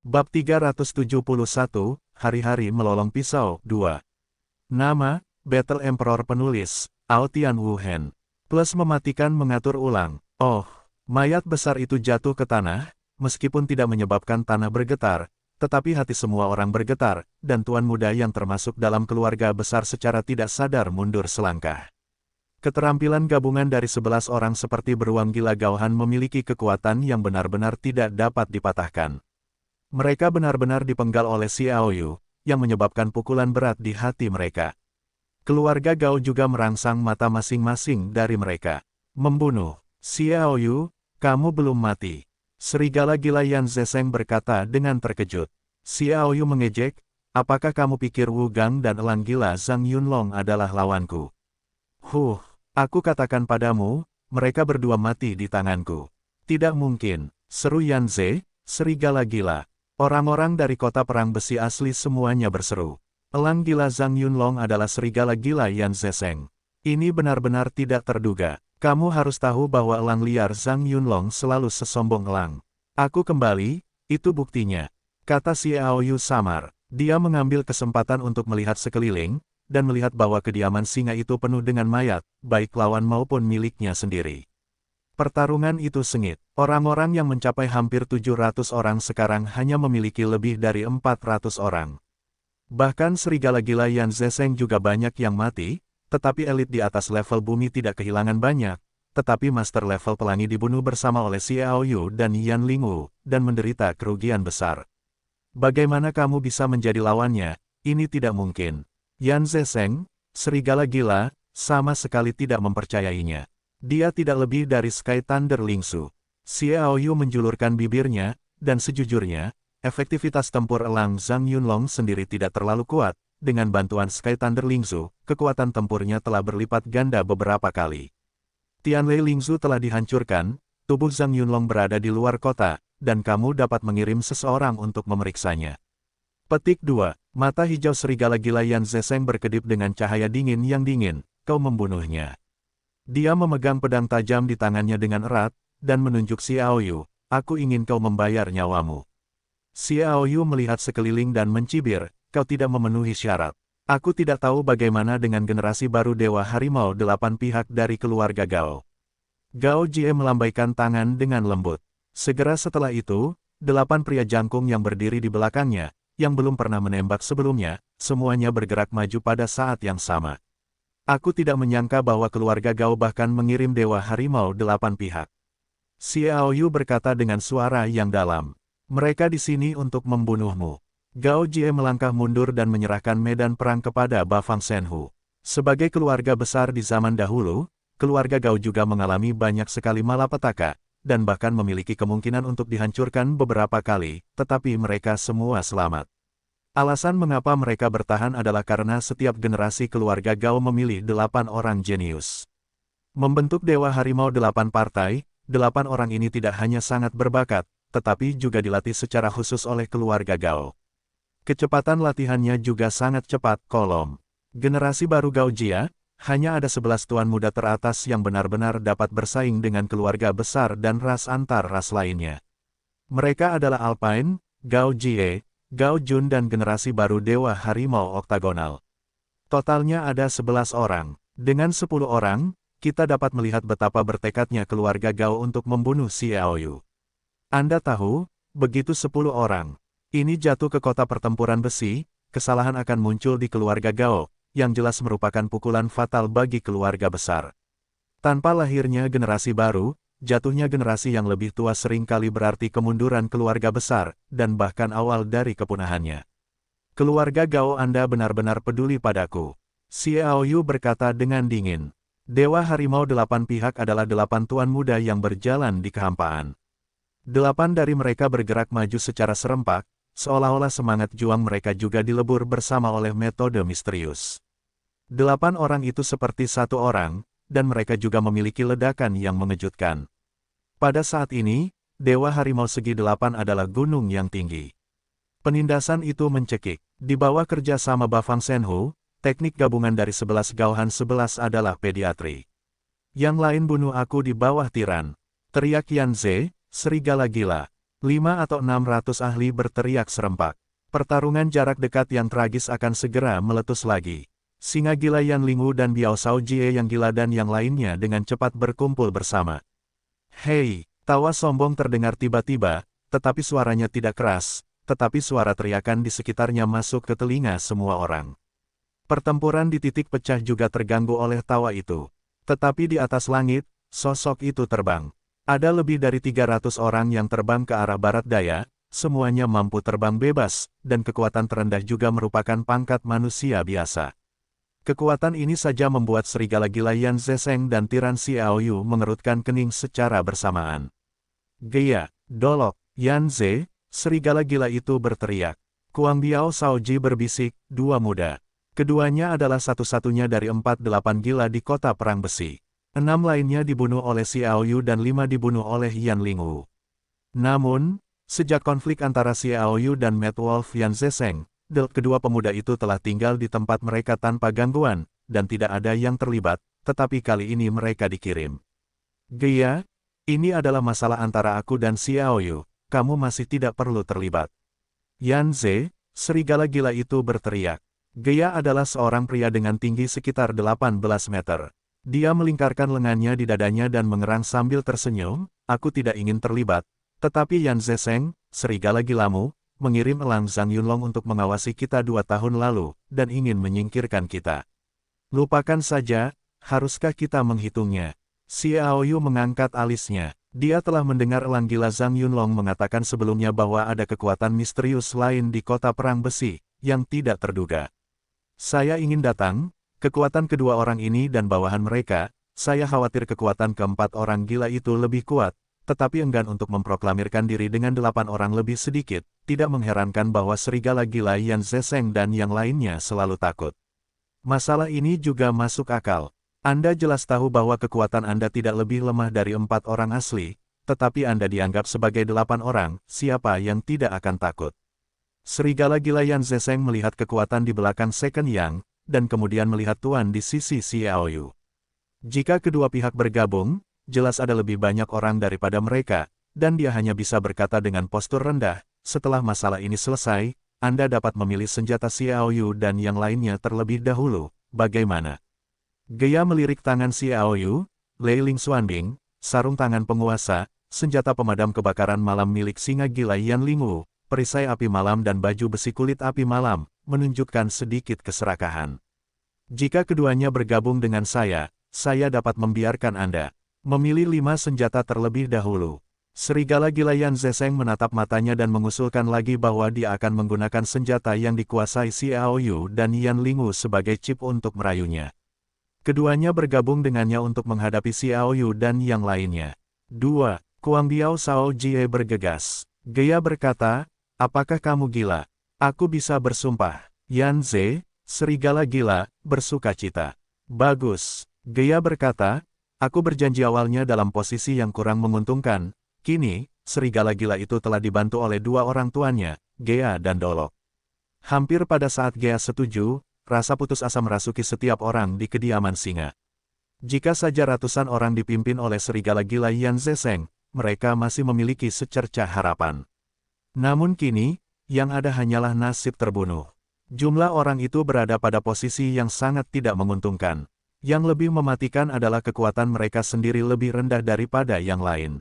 Bab 371, Hari-hari Melolong Pisau, 2. Nama, Battle Emperor Penulis, Aotian Wuhen. Plus mematikan mengatur ulang. Oh, mayat besar itu jatuh ke tanah, meskipun tidak menyebabkan tanah bergetar, tetapi hati semua orang bergetar, dan tuan muda yang termasuk dalam keluarga besar secara tidak sadar mundur selangkah. Keterampilan gabungan dari 11 orang seperti beruang gila Gaohan memiliki kekuatan yang benar-benar tidak dapat dipatahkan. Mereka benar-benar dipenggal oleh Xiao Yu, yang menyebabkan pukulan berat di hati mereka. Keluarga Gao juga merangsang mata masing-masing dari mereka. Membunuh. Xiao Yu, kamu belum mati. Serigala gila Yan Zesheng berkata dengan terkejut. Xiao Yu mengejek, apakah kamu pikir Wu Gang dan elang gila Zhang Yunlong adalah lawanku? Aku katakan padamu, mereka berdua mati di tanganku. Tidak mungkin, seru Yan Ze, serigala gila. Orang-orang dari kota perang besi asli semuanya berseru. Elang gila Zhang Yunlong adalah serigala gila Yan Zesheng. Ini benar-benar tidak terduga. Kamu harus tahu bahwa elang liar Zhang Yunlong selalu sesombong elang. Aku kembali, itu buktinya. Kata Xiao Yu samar. Dia mengambil kesempatan untuk melihat sekeliling, dan melihat bahwa kediaman singa itu penuh dengan mayat, baik lawan maupun miliknya sendiri. Pertarungan itu sengit. Orang-orang yang mencapai hampir 700 orang sekarang hanya memiliki lebih dari 400 orang. Bahkan serigala gila Yan Zesheng juga banyak yang mati, tetapi elit di atas level bumi tidak kehilangan banyak, tetapi master level pelangi dibunuh bersama oleh Xiao Yu dan Yan Lingwu, dan menderita kerugian besar. Bagaimana kamu bisa menjadi lawannya? Ini tidak mungkin. Yan Zesheng, serigala gila, sama sekali tidak mempercayainya. Dia tidak lebih dari Sky Thunder Lingsu. Xiao Yu menjulurkan bibirnya, dan sejujurnya, efektivitas tempur elang Zhang Yunlong sendiri tidak terlalu kuat. Dengan bantuan Sky Thunder Lingsu, kekuatan tempurnya telah berlipat ganda beberapa kali. Tianlei Lingsu telah dihancurkan, tubuh Zhang Yunlong berada di luar kota, dan kamu dapat mengirim seseorang untuk memeriksanya. Petik 2. Mata hijau serigala gila Yan Zesheng berkedip dengan cahaya dingin yang dingin, kau membunuhnya. Dia memegang pedang tajam di tangannya dengan erat, dan menunjuk Xiao Yu, aku ingin kau membayar nyawamu. Xiao Yu melihat sekeliling dan mencibir, kau tidak memenuhi syarat. Aku tidak tahu bagaimana dengan generasi baru Dewa Harimau 8 pihak dari keluarga Gao. Gao Jie melambaikan tangan dengan lembut. Segera setelah itu, 8 pria jangkung yang berdiri di belakangnya, yang belum pernah menembak sebelumnya, semuanya bergerak maju pada saat yang sama. Aku tidak menyangka bahwa keluarga Gao bahkan mengirim Dewa Harimau 8 pihak. Xiao Yu berkata dengan suara yang dalam. Mereka di sini untuk membunuhmu. Gao Jie melangkah mundur dan menyerahkan medan perang kepada Bafang Shenhu. Sebagai keluarga besar di zaman dahulu, keluarga Gao juga mengalami banyak sekali malapetaka, dan bahkan memiliki kemungkinan untuk dihancurkan beberapa kali, tetapi mereka semua selamat. Alasan mengapa mereka bertahan adalah karena setiap generasi keluarga Gao memilih 8 orang jenius. Membentuk Dewa Harimau 8 partai, 8 orang ini tidak hanya sangat berbakat, tetapi juga dilatih secara khusus oleh keluarga Gao. Kecepatan latihannya juga sangat cepat, kolom. Generasi baru Gao Jia, hanya ada 11 tuan muda teratas yang benar-benar dapat bersaing dengan keluarga besar dan ras antar ras lainnya. Mereka adalah Alpine, Gao Jie, Gao Jun dan generasi baru Dewa Harimau Oktagonal. Totalnya ada 11 orang. Dengan 10 orang, kita dapat melihat betapa bertekadnya keluarga Gao untuk membunuh Xiao Yu. Anda tahu, begitu 10 orang ini jatuh ke kota pertempuran besi, kesalahan akan muncul di keluarga Gao, yang jelas merupakan pukulan fatal bagi keluarga besar. Tanpa lahirnya generasi baru, jatuhnya generasi yang lebih tua seringkali berarti kemunduran keluarga besar, dan bahkan awal dari kepunahannya. Keluarga Gao Anda benar-benar peduli padaku. Xiao Yu berkata dengan dingin. Dewa Harimau 8 pihak adalah 8 tuan muda yang berjalan di kehampaan. 8 dari mereka bergerak maju secara serempak, seolah-olah semangat juang mereka juga dilebur bersama oleh metode misterius. 8 orang itu seperti satu orang, dan mereka juga memiliki ledakan yang mengejutkan. Pada saat ini, Dewa Harimau Segi 8 adalah gunung yang tinggi. Penindasan itu mencekik. Di bawah kerjasama Bafang Shenhu, teknik gabungan dari 11 Gaohan 11 adalah pediatri. Yang lain bunuh aku di bawah tiran. Teriak Yan Ze, serigala gila. 5 atau 600 ahli berteriak serempak. Pertarungan jarak dekat yang tragis akan segera meletus lagi. Singa gila Yan Lingu dan Biao Shao Jie yang gila dan yang lainnya dengan cepat berkumpul bersama. Hei, tawa sombong terdengar tiba-tiba, tetapi suaranya tidak keras, tetapi suara teriakan di sekitarnya masuk ke telinga semua orang. Pertempuran di titik pecah juga terganggu oleh tawa itu. Tetapi di atas langit, sosok itu terbang. Ada lebih dari 300 orang yang terbang ke arah barat daya, semuanya mampu terbang bebas, dan kekuatan terendah juga merupakan pangkat manusia biasa. Kekuatan ini saja membuat serigala gila Yan Zesheng dan tiran Xiaoyu mengerutkan kening secara bersamaan. Gaya, Dolok, Yan Ze, serigala gila itu berteriak. Kuang Biao Shaoji berbisik, dua muda. Keduanya adalah satu-satunya dari 48 gila di kota perang besi. 6 lainnya dibunuh oleh Xiaoyu dan 5 dibunuh oleh Yan Lingu. Namun, sejak konflik antara Xiaoyu dan Mad Wolf Yan Zesheng, kedua pemuda itu telah tinggal di tempat mereka tanpa gangguan, dan tidak ada yang terlibat, tetapi kali ini mereka dikirim. Gaya, ini adalah masalah antara aku dan Xiaoyu, kamu masih tidak perlu terlibat. Yan Ze, serigala gila itu berteriak. Gaya adalah seorang pria dengan tinggi sekitar 18 meter. Dia melingkarkan lengannya di dadanya dan mengerang sambil tersenyum, aku tidak ingin terlibat. Tetapi Yan Zesheng, serigala gilamu, mengirim elang Zhang Yunlong untuk mengawasi kita 2 tahun lalu, dan ingin menyingkirkan kita. Lupakan saja, haruskah kita menghitungnya? Xiaoyu mengangkat alisnya. Dia telah mendengar elang gila Zhang Yunlong mengatakan sebelumnya bahwa ada kekuatan misterius lain di kota perang besi, yang tidak terduga. Saya ingin datang, kekuatan kedua orang ini dan bawahan mereka, saya khawatir kekuatan keempat orang gila itu lebih kuat, tetapi enggan untuk memproklamirkan diri dengan 8 orang lebih sedikit, tidak mengherankan bahwa serigala gila Yan Zesheng dan yang lainnya selalu takut. Masalah ini juga masuk akal. Anda jelas tahu bahwa kekuatan Anda tidak lebih lemah dari 4 orang asli, tetapi Anda dianggap sebagai 8 orang, siapa yang tidak akan takut? Serigala gila Yan Zesheng melihat kekuatan di belakang Second Yang, dan kemudian melihat Tuan di sisi Xiaoyu. Jika kedua pihak bergabung, jelas ada lebih banyak orang daripada mereka, dan dia hanya bisa berkata dengan postur rendah, setelah masalah ini selesai, Anda dapat memilih senjata Xiaoyu dan yang lainnya terlebih dahulu, bagaimana? Gaya melirik tangan Xiaoyu, Lei Ling Xuanbing, sarung tangan penguasa, senjata pemadam kebakaran malam milik singa gila Yan Lingu, perisai api malam dan baju besi kulit api malam, menunjukkan sedikit keserakahan. Jika keduanya bergabung dengan saya dapat membiarkan Anda memilih 5 senjata terlebih dahulu. Serigala gila Yan Zesheng menatap matanya dan mengusulkan lagi bahwa dia akan menggunakan senjata yang dikuasai Xiaoyu dan Yan Lingu sebagai chip untuk merayunya. Keduanya bergabung dengannya untuk menghadapi Xiaoyu dan yang lainnya. 2. Kuang Biao Shao Jie bergegas. Gaya berkata, apakah kamu gila? Aku bisa bersumpah. Yan Ze, serigala gila, bersuka cita. Bagus. Gaya berkata, aku berjanji awalnya dalam posisi yang kurang menguntungkan. Kini, serigala gila itu telah dibantu oleh 2 orang tuannya, Gea dan Dolok. Hampir pada saat Gea setuju, rasa putus asa merasuki setiap orang di kediaman singa. Jika saja ratusan orang dipimpin oleh serigala gila Yan Zesheng, mereka masih memiliki secercah harapan. Namun kini, yang ada hanyalah nasib terbunuh. Jumlah orang itu berada pada posisi yang sangat tidak menguntungkan. Yang lebih mematikan adalah kekuatan mereka sendiri lebih rendah daripada yang lain.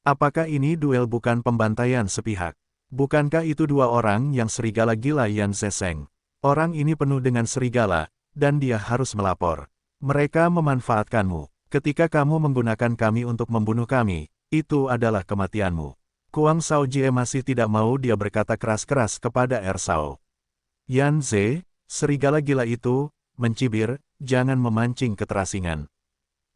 Apakah ini duel bukan pembantaian sepihak? Bukankah itu 2 orang yang serigala gila Yan Zesheng? Orang ini penuh dengan serigala, dan dia harus melapor. Mereka memanfaatkanmu. Ketika kamu menggunakan kami untuk membunuh kami, itu adalah kematianmu. Kuang Shao Jie masih tidak mau dia berkata keras-keras kepada Shao. Yan Ze, serigala gila itu, mencibir, jangan memancing keterasingan.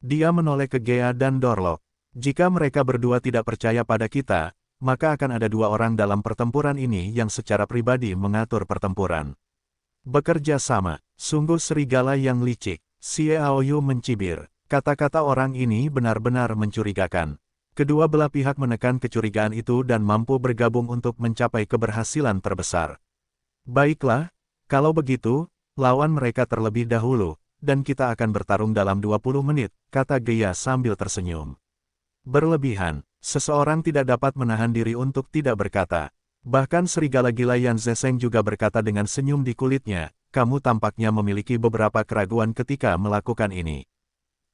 Dia menoleh ke Gea dan Dorlok. Jika mereka berdua tidak percaya pada kita, maka akan ada 2 orang dalam pertempuran ini yang secara pribadi mengatur pertempuran. Bekerja sama, sungguh serigala yang licik. Xiaoyu mencibir. Kata-kata orang ini benar-benar mencurigakan. Kedua belah pihak menekan kecurigaan itu dan mampu bergabung untuk mencapai keberhasilan terbesar. Baiklah, kalau begitu, lawan mereka terlebih dahulu, dan kita akan bertarung dalam 20 menit, kata Gaya sambil tersenyum. Berlebihan, Seseorang tidak dapat menahan diri untuk tidak berkata. Bahkan serigala gila Yan Zeseng juga berkata dengan senyum di kulitnya, kamu tampaknya memiliki beberapa keraguan ketika melakukan ini.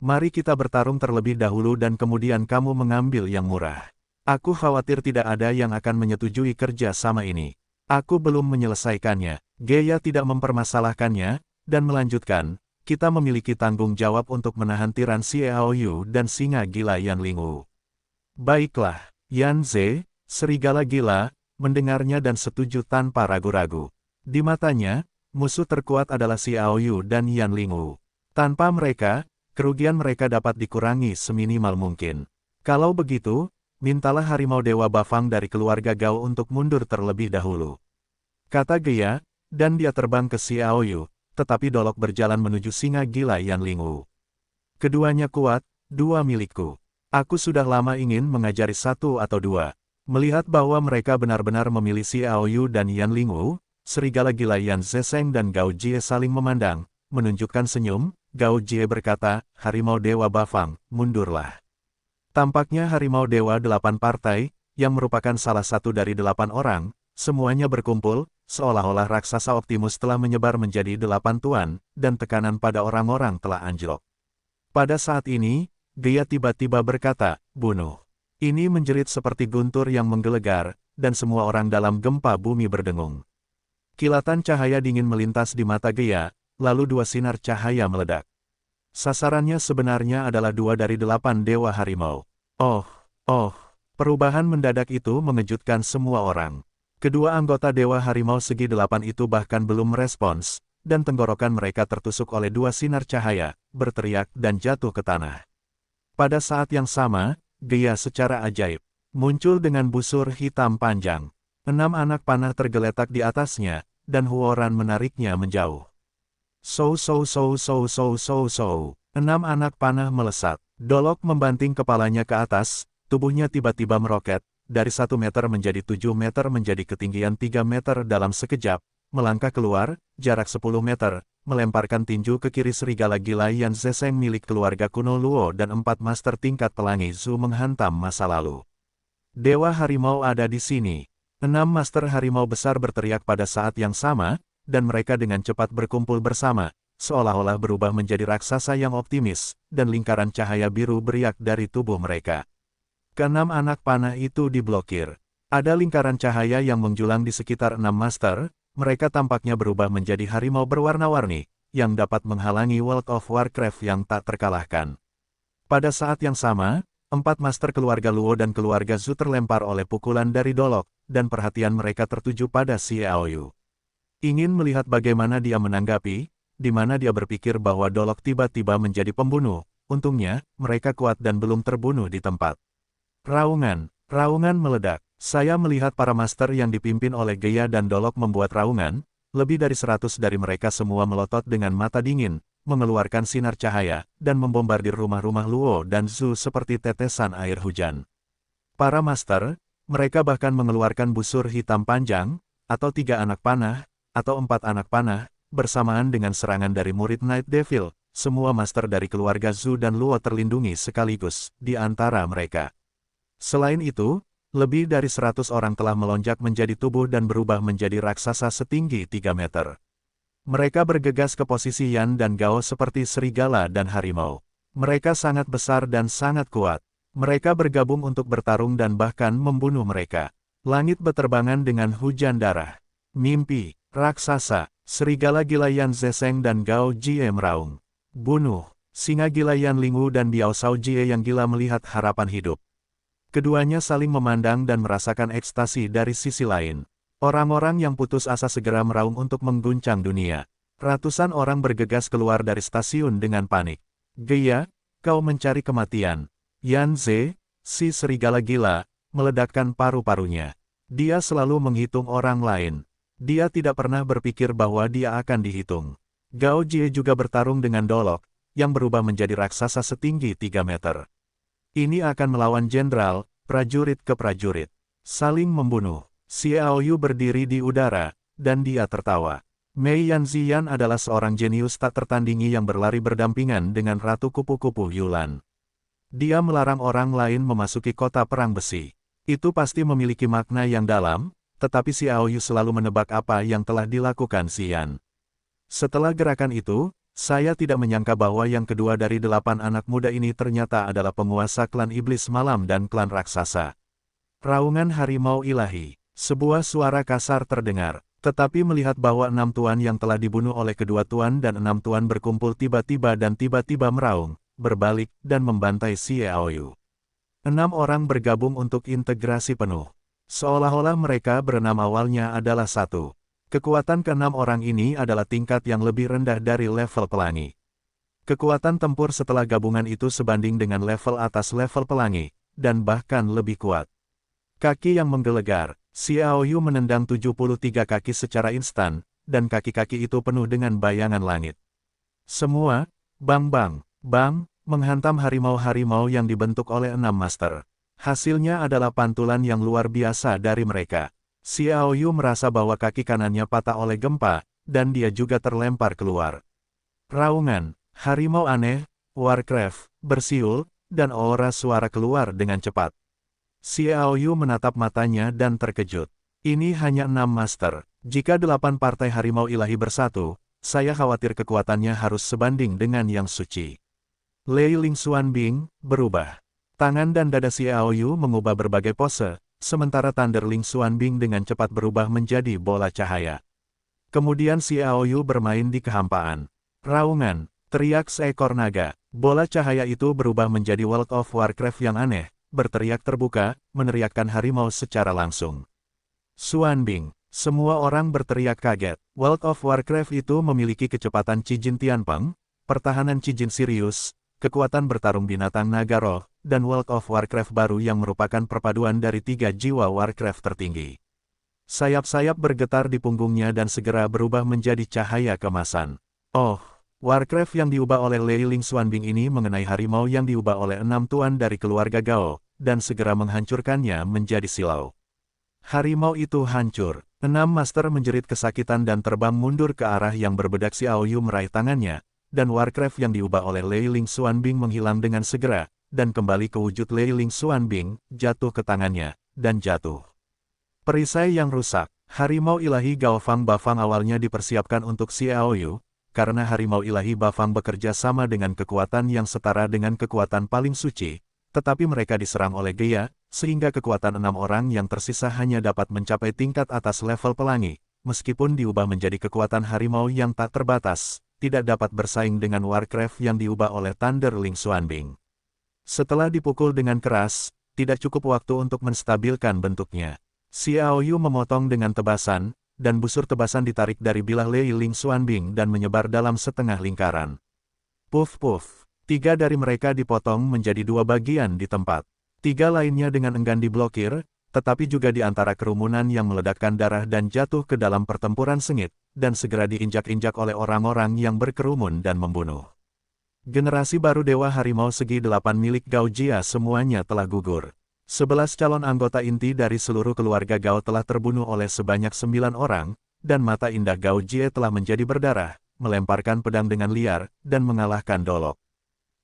Mari kita bertarung terlebih dahulu dan kemudian kamu mengambil yang murah. Aku khawatir tidak ada yang akan menyetujui kerja sama ini. Aku belum menyelesaikannya. Geya tidak mempermasalahkannya, dan melanjutkan, kita memiliki tanggung jawab untuk menahan tiran Xiaoyu dan singa gila Yan Lingu. Baiklah, Yan Ze, serigala gila, mendengarnya dan setuju tanpa ragu-ragu. Di matanya, musuh terkuat adalah Xiaoyu dan Yan Lingu. Tanpa mereka, kerugian mereka dapat dikurangi seminimal mungkin. Kalau begitu, mintalah harimau Dewa Bafang dari keluarga Gao untuk mundur terlebih dahulu. Kata Geya, dan dia terbang ke Xiaoyu, tetapi Dolok berjalan menuju singa gila Yan Lingu. Keduanya kuat, dua milikku. Aku sudah lama ingin mengajari satu atau dua. Melihat bahwa mereka benar-benar memilih Xiaoyu dan Yan Lingu, serigala gila Yan Zeseng dan Gao Jie saling memandang, menunjukkan senyum. Gao Jie berkata, harimau Dewa Bafang, mundurlah. Tampaknya harimau Dewa 8 partai, yang merupakan salah satu dari 8 orang, semuanya berkumpul, seolah-olah raksasa Optimus telah menyebar menjadi 8 tuan, dan tekanan pada orang-orang telah anjlok. Pada saat ini, Geya tiba-tiba berkata, bunuh. Ini menjerit seperti guntur yang menggelegar, dan semua orang dalam gempa bumi berdengung. Kilatan cahaya dingin melintas di mata Geya, lalu 2 sinar cahaya meledak. Sasarannya sebenarnya adalah 2 dari 8 dewa harimau. Oh, perubahan mendadak itu mengejutkan semua orang. Kedua anggota dewa harimau segi 8 itu bahkan belum merespons, dan tenggorokan mereka tertusuk oleh 2 sinar cahaya, berteriak dan jatuh ke tanah. Pada saat yang sama, Geya secara ajaib muncul dengan busur hitam panjang. 6 anak panah tergeletak di atasnya, dan Huoran menariknya menjauh. 6 anak panah melesat. Dolok membanting kepalanya ke atas, tubuhnya tiba-tiba meroket, dari 1 meter menjadi 7 meter menjadi ketinggian 3 meter dalam sekejap, melangkah keluar, jarak 10 meter, melemparkan tinju ke kiri serigala gila Yan Zeseng milik keluarga kuno Luo dan 4 master tingkat pelangi Zhu menghantam masa lalu. Dewa harimau ada di sini. 6 master harimau besar berteriak pada saat yang sama, dan mereka dengan cepat berkumpul bersama, seolah-olah berubah menjadi raksasa yang optimis, dan lingkaran cahaya biru beriak dari tubuh mereka. Keenam anak panah itu diblokir. Ada lingkaran cahaya yang menjulang di sekitar 6 master, mereka tampaknya berubah menjadi harimau berwarna-warni, yang dapat menghalangi World of Warcraft yang tak terkalahkan. Pada saat yang sama, 4 master keluarga Luo dan keluarga Zhu terlempar oleh pukulan dari Dolok, dan perhatian mereka tertuju pada Xiaoyu. Ingin melihat bagaimana dia menanggapi, di mana dia berpikir bahwa Dolok tiba-tiba menjadi pembunuh. Untungnya, mereka kuat dan belum terbunuh di tempat. Raungan meledak. Saya melihat para master yang dipimpin oleh Geya dan Dolok membuat raungan, lebih dari 100 dari mereka semua melotot dengan mata dingin, mengeluarkan sinar cahaya, dan membombardir rumah-rumah Luo dan Zhu seperti tetesan air hujan. Para master, mereka bahkan mengeluarkan busur hitam panjang, atau 3 anak panah, atau 4 anak panah, bersamaan dengan serangan dari murid Night Devil. Semua master dari keluarga Zhu dan Luo terlindungi sekaligus di antara mereka. Selain itu, lebih dari 100 orang telah melonjak menjadi tubuh dan berubah menjadi raksasa setinggi 3 meter. Mereka bergegas ke posisi Yan dan Gao seperti serigala dan harimau. Mereka sangat besar dan sangat kuat. Mereka bergabung untuk bertarung dan bahkan membunuh mereka. Langit beterbangan dengan hujan darah. Mimpi, raksasa, serigala gila Yan Zeseng dan Gao Jie meraung. Bunuh, singa gila Yan Lingu dan Biao Shao Jie yang gila melihat harapan hidup. Keduanya saling memandang dan merasakan ekstasi dari sisi lain. Orang-orang yang putus asa segera meraung untuk mengguncang dunia. Ratusan orang bergegas keluar dari stasiun dengan panik. Geya, kau mencari kematian. Yan Ze, si serigala gila, meledakkan paru-parunya. Dia selalu menghitung orang lain. Dia tidak pernah berpikir bahwa dia akan dihitung. Gao Jie juga bertarung dengan Dolok, yang berubah menjadi raksasa setinggi 3 meter. Ini akan melawan jenderal, prajurit ke prajurit. Saling membunuh. Xiaoyu berdiri di udara, dan dia tertawa. Mei Yanzian adalah seorang jenius tak tertandingi yang berlari berdampingan dengan Ratu Kupu-Kupu Yulan. Dia melarang orang lain memasuki kota perang besi. Itu pasti memiliki makna yang dalam, tetapi Xiao Yu selalu menebak apa yang telah dilakukan Xian. Setelah gerakan itu, saya tidak menyangka bahwa yang kedua dari 8 anak muda ini ternyata adalah penguasa klan iblis malam dan klan raksasa. Raungan harimau ilahi. Sebuah suara kasar terdengar. Tetapi melihat bahwa 6 tuan yang telah dibunuh oleh kedua tuan dan 6 tuan berkumpul tiba-tiba dan tiba-tiba meraung, berbalik, dan membantai Xiao Yu. 6 orang bergabung untuk integrasi penuh. Seolah-olah mereka berenam awalnya adalah satu. Kekuatan ke-6 orang ini adalah tingkat yang lebih rendah dari level pelangi. Kekuatan tempur setelah gabungan itu sebanding dengan level atas level pelangi, dan bahkan lebih kuat. Kaki yang menggelegar, Xiao Yu menendang 73 kaki secara instan, dan kaki-kaki itu penuh dengan bayangan langit. Semua, bang, menghantam harimau-harimau yang dibentuk oleh 6 master. Hasilnya adalah pantulan yang luar biasa dari mereka. Xiao Yu merasa bahwa kaki kanannya patah oleh gempa, dan dia juga terlempar keluar. Raungan, harimau aneh, Warcraft, bersiul, dan aura suara keluar dengan cepat. Xiao Yu menatap matanya dan terkejut. Ini hanya 6 master. Jika 8 partai harimau ilahi bersatu, saya khawatir kekuatannya harus sebanding dengan yang suci. Lei Ling Xuanbing berubah. Tangan dan dada Xiao Yu mengubah berbagai pose, sementara Thunder Ling Xuanbing dengan cepat berubah menjadi bola cahaya. Kemudian Xiao Yu bermain di kehampaan. Raungan, teriak seekor naga. Bola cahaya itu berubah menjadi World of Warcraft yang aneh, berteriak terbuka, meneriakkan harimau secara langsung. Xuanbing, semua orang berteriak kaget. World of Warcraft itu memiliki kecepatan Kijin Tianpeng, pertahanan Kijin Sirius, kekuatan bertarung binatang naga roh, dan World of Warcraft baru yang merupakan perpaduan dari 3 jiwa Warcraft tertinggi. Sayap-sayap bergetar di punggungnya dan segera berubah menjadi cahaya kemasan. Oh, Warcraft yang diubah oleh Lei Ling Xuanbing ini mengenai harimau yang diubah oleh 6 tuan dari keluarga Gao, dan segera menghancurkannya menjadi silau. Harimau itu hancur. 6 master menjerit kesakitan dan terbang mundur ke arah yang berbedak. Xiao Yu meraih tangannya, dan Warcraft yang diubah oleh Lei Ling Xuanbing menghilang dengan segera, dan kembali ke wujud Lei Ling Xuanbing, jatuh ke tangannya, dan jatuh. Perisai yang rusak. Harimau ilahi Gao Fang Bafang awalnya dipersiapkan untuk Xiao Yu, karena harimau ilahi Bafang bekerja sama dengan kekuatan yang setara dengan kekuatan paling suci, tetapi mereka diserang oleh Geya, sehingga kekuatan 6 orang yang tersisa hanya dapat mencapai tingkat atas level pelangi, meskipun diubah menjadi kekuatan harimau yang tak terbatas, tidak dapat bersaing dengan Warcraft yang diubah oleh Thunder Ling Xuanbing. Setelah dipukul dengan keras, tidak cukup waktu untuk menstabilkan bentuknya. Xiao Yu memotong dengan tebasan, dan busur tebasan ditarik dari bilah Lei Ling Xuanbing dan menyebar dalam setengah lingkaran. Puff. 3 dari mereka dipotong menjadi 2 bagian di tempat. 3 lainnya dengan enggan diblokir, tetapi juga di antara kerumunan yang meledakkan darah dan jatuh ke dalam pertempuran sengit, dan segera diinjak-injak oleh orang-orang yang berkerumun dan membunuh. Generasi baru Dewa Harimau Segi 8 milik Gao Jia semuanya telah gugur. 11 calon anggota inti dari seluruh keluarga Gao telah terbunuh oleh sebanyak 9 orang, dan mata indah Gao Jie telah menjadi berdarah, melemparkan pedang dengan liar, dan mengalahkan Dolok.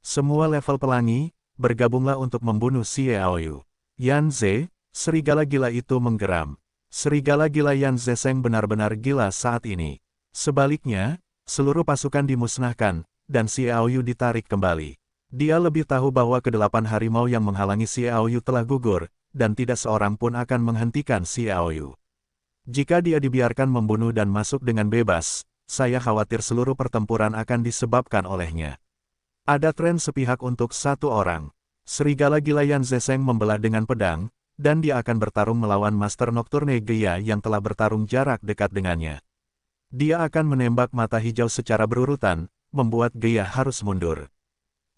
Semua level pelangi, bergabunglah untuk membunuh Xiao Yu. Yan Ze, serigala gila itu menggeram. Serigala gila Yan Ze Seng benar-benar gila saat ini. Sebaliknya, seluruh pasukan dimusnahkan, dan Xiao Yu ditarik kembali. Dia lebih tahu bahwa ke-8 harimau yang menghalangi Xiao Yu telah gugur, dan tidak seorang pun akan menghentikan Xiao Yu. Jika dia dibiarkan membunuh dan masuk dengan bebas, saya khawatir seluruh pertempuran akan disebabkan olehnya. Ada tren sepihak untuk 1 orang. Serigala gila Yan Ze Seng membelah dengan pedang, dan dia akan bertarung melawan Master Nocturne Geya yang telah bertarung jarak dekat dengannya. Dia akan menembak mata hijau secara berurutan, membuat Geya harus mundur.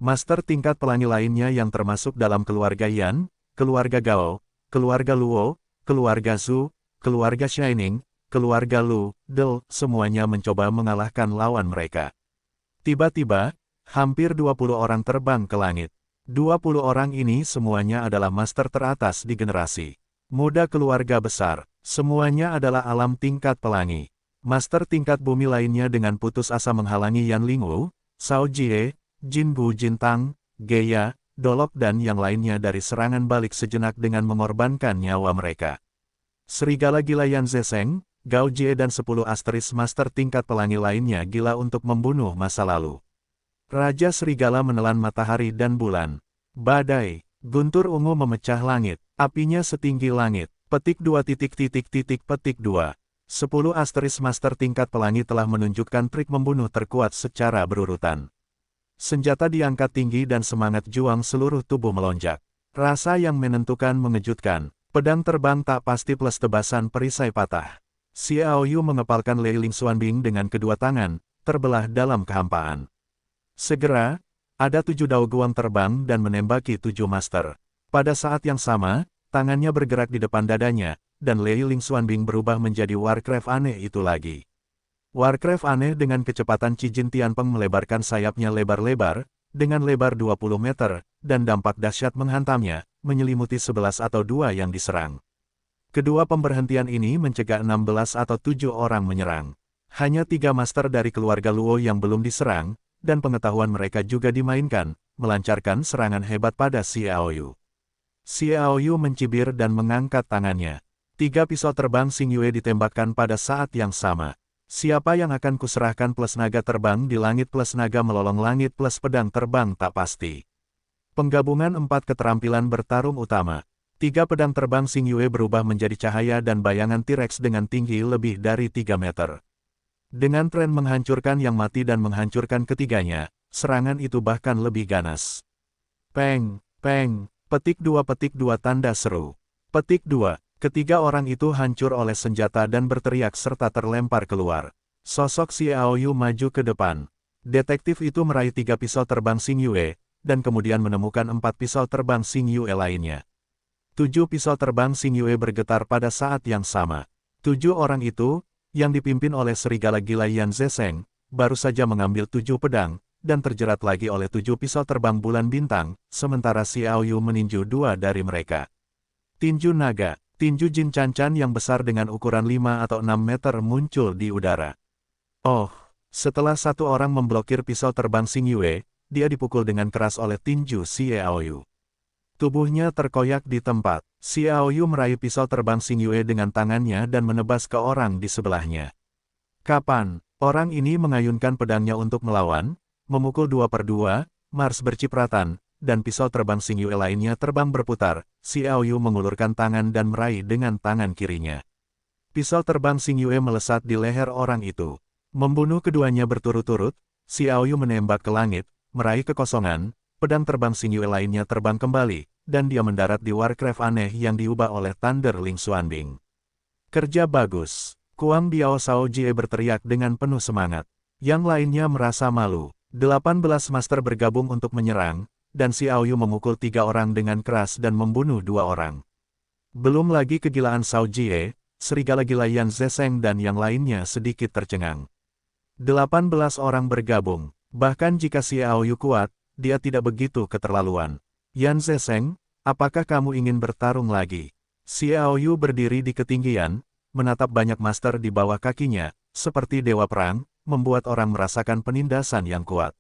Master tingkat pelangi lainnya yang termasuk dalam keluarga Yan, keluarga Gao, keluarga Luo, keluarga Zhu, keluarga Shining, keluarga Lu, Del, semuanya mencoba mengalahkan lawan mereka. Tiba-tiba, hampir 20 orang terbang ke langit. 20 orang ini semuanya adalah master teratas di generasi muda keluarga besar. Semuanya adalah alam tingkat pelangi. Master tingkat bumi lainnya dengan putus asa menghalangi Yan Lingwu, Sao Jie, Jin Bu Jintang, Geya, Dolok dan yang lainnya dari serangan balik sejenak dengan mengorbankan nyawa mereka. Serigala gila Yan Zeseng, Gao Jie dan 10 asteris master tingkat pelangi lainnya gila untuk membunuh masa lalu. Raja Serigala menelan matahari dan bulan. Badai, guntur ungu memecah langit, apinya setinggi langit. Petik 2 petik 2. 10 asteris master tingkat pelangi telah menunjukkan trik membunuh terkuat secara berurutan. Senjata diangkat tinggi dan semangat juang seluruh tubuh melonjak. Rasa yang menentukan mengejutkan. Pedang terbang tak pasti plus tebasan perisai patah. Xiao Yu mengepalkan Lei Ling Xuanbing dengan kedua tangan, terbelah dalam kehampaan. Segera, ada 7 daoguang terbang dan menembaki 7 master. Pada saat yang sama, tangannya bergerak di depan dadanya, dan Lei Ling Xuanbing berubah menjadi Warcraft aneh itu lagi. Warcraft aneh dengan kecepatan Qi Jin Tianpeng melebarkan sayapnya lebar-lebar, dengan lebar 20 meter, dan dampak dahsyat menghantamnya, menyelimuti 11 atau 2 yang diserang. Kedua pemberhentian ini mencegah 16 atau 7 orang menyerang. Hanya 3 master dari keluarga Luo yang belum diserang, dan pengetahuan mereka juga dimainkan, melancarkan serangan hebat pada Xiao Yu. Xiao Yu mencibir dan mengangkat tangannya. 3 pisau terbang Xing Yue ditembakkan pada saat yang sama. Siapa yang akan kuserahkan plus naga terbang di langit plus naga melolong langit plus pedang terbang tak pasti. Penggabungan 4 keterampilan bertarung utama. 3 pedang terbang Xing Yue berubah menjadi cahaya dan bayangan T-Rex dengan tinggi lebih dari 3 meter. Dengan tren menghancurkan yang mati dan menghancurkan ketiganya, serangan itu bahkan lebih ganas. Peng, peng, petik 2 tanda seru. Petik 2, ketiga orang itu hancur oleh senjata dan berteriak serta terlempar keluar. Sosok Xiao Yu maju ke depan. Detektif itu meraih 3 pisau terbang Xing Yue, dan kemudian menemukan 4 pisau terbang Xing Yue lainnya. 7 pisau terbang Xing Yue bergetar pada saat yang sama. 7 orang itu, yang dipimpin oleh serigala gila Yan Zeseng, baru saja mengambil 7 pedang, dan terjerat lagi oleh 7 pisau terbang bulan bintang, sementara Xiao Yu meninju 2 dari mereka. Tinju naga, tinju Jin Cancan yang besar dengan ukuran 5 atau 6 meter muncul di udara. Oh, setelah 1 orang memblokir pisau terbang Xing Yue, dia dipukul dengan keras oleh tinju Xiao Yu. Tubuhnya terkoyak di tempat. Xiao Yu meraih pisau terbang Xing Yue dengan tangannya dan menebas ke orang di sebelahnya. Kapan? Orang ini mengayunkan pedangnya untuk melawan, memukul 2 per 2, Mars bercipratan, dan pisau terbang Xing Yue lainnya terbang berputar. Xiao Yu mengulurkan tangan dan meraih dengan tangan kirinya. Pisau terbang Xing Yue melesat di leher orang itu. Membunuh keduanya berturut-turut, Xiao Yu menembak ke langit, meraih kekosongan, pedang terbang Xing Yue lainnya terbang kembali, dan dia mendarat di Warcraft aneh yang diubah oleh Thunder Ling Xuanbing. Kerja bagus. Kuang Biao Sao Jie berteriak dengan penuh semangat. Yang lainnya merasa malu. 18 master bergabung untuk menyerang, dan Xiao Yu memukul 3 orang dengan keras dan membunuh 2 orang. Belum lagi kegilaan Sao Jie, serigala gila Yan Zeseng dan yang lainnya sedikit tercengang. 18 orang bergabung. Bahkan jika Xiao Yu kuat, dia tidak begitu keterlaluan. Yan Zeseng, apakah kamu ingin bertarung lagi? Xiao Yu berdiri di ketinggian, menatap banyak master di bawah kakinya, seperti dewa perang, membuat orang merasakan penindasan yang kuat.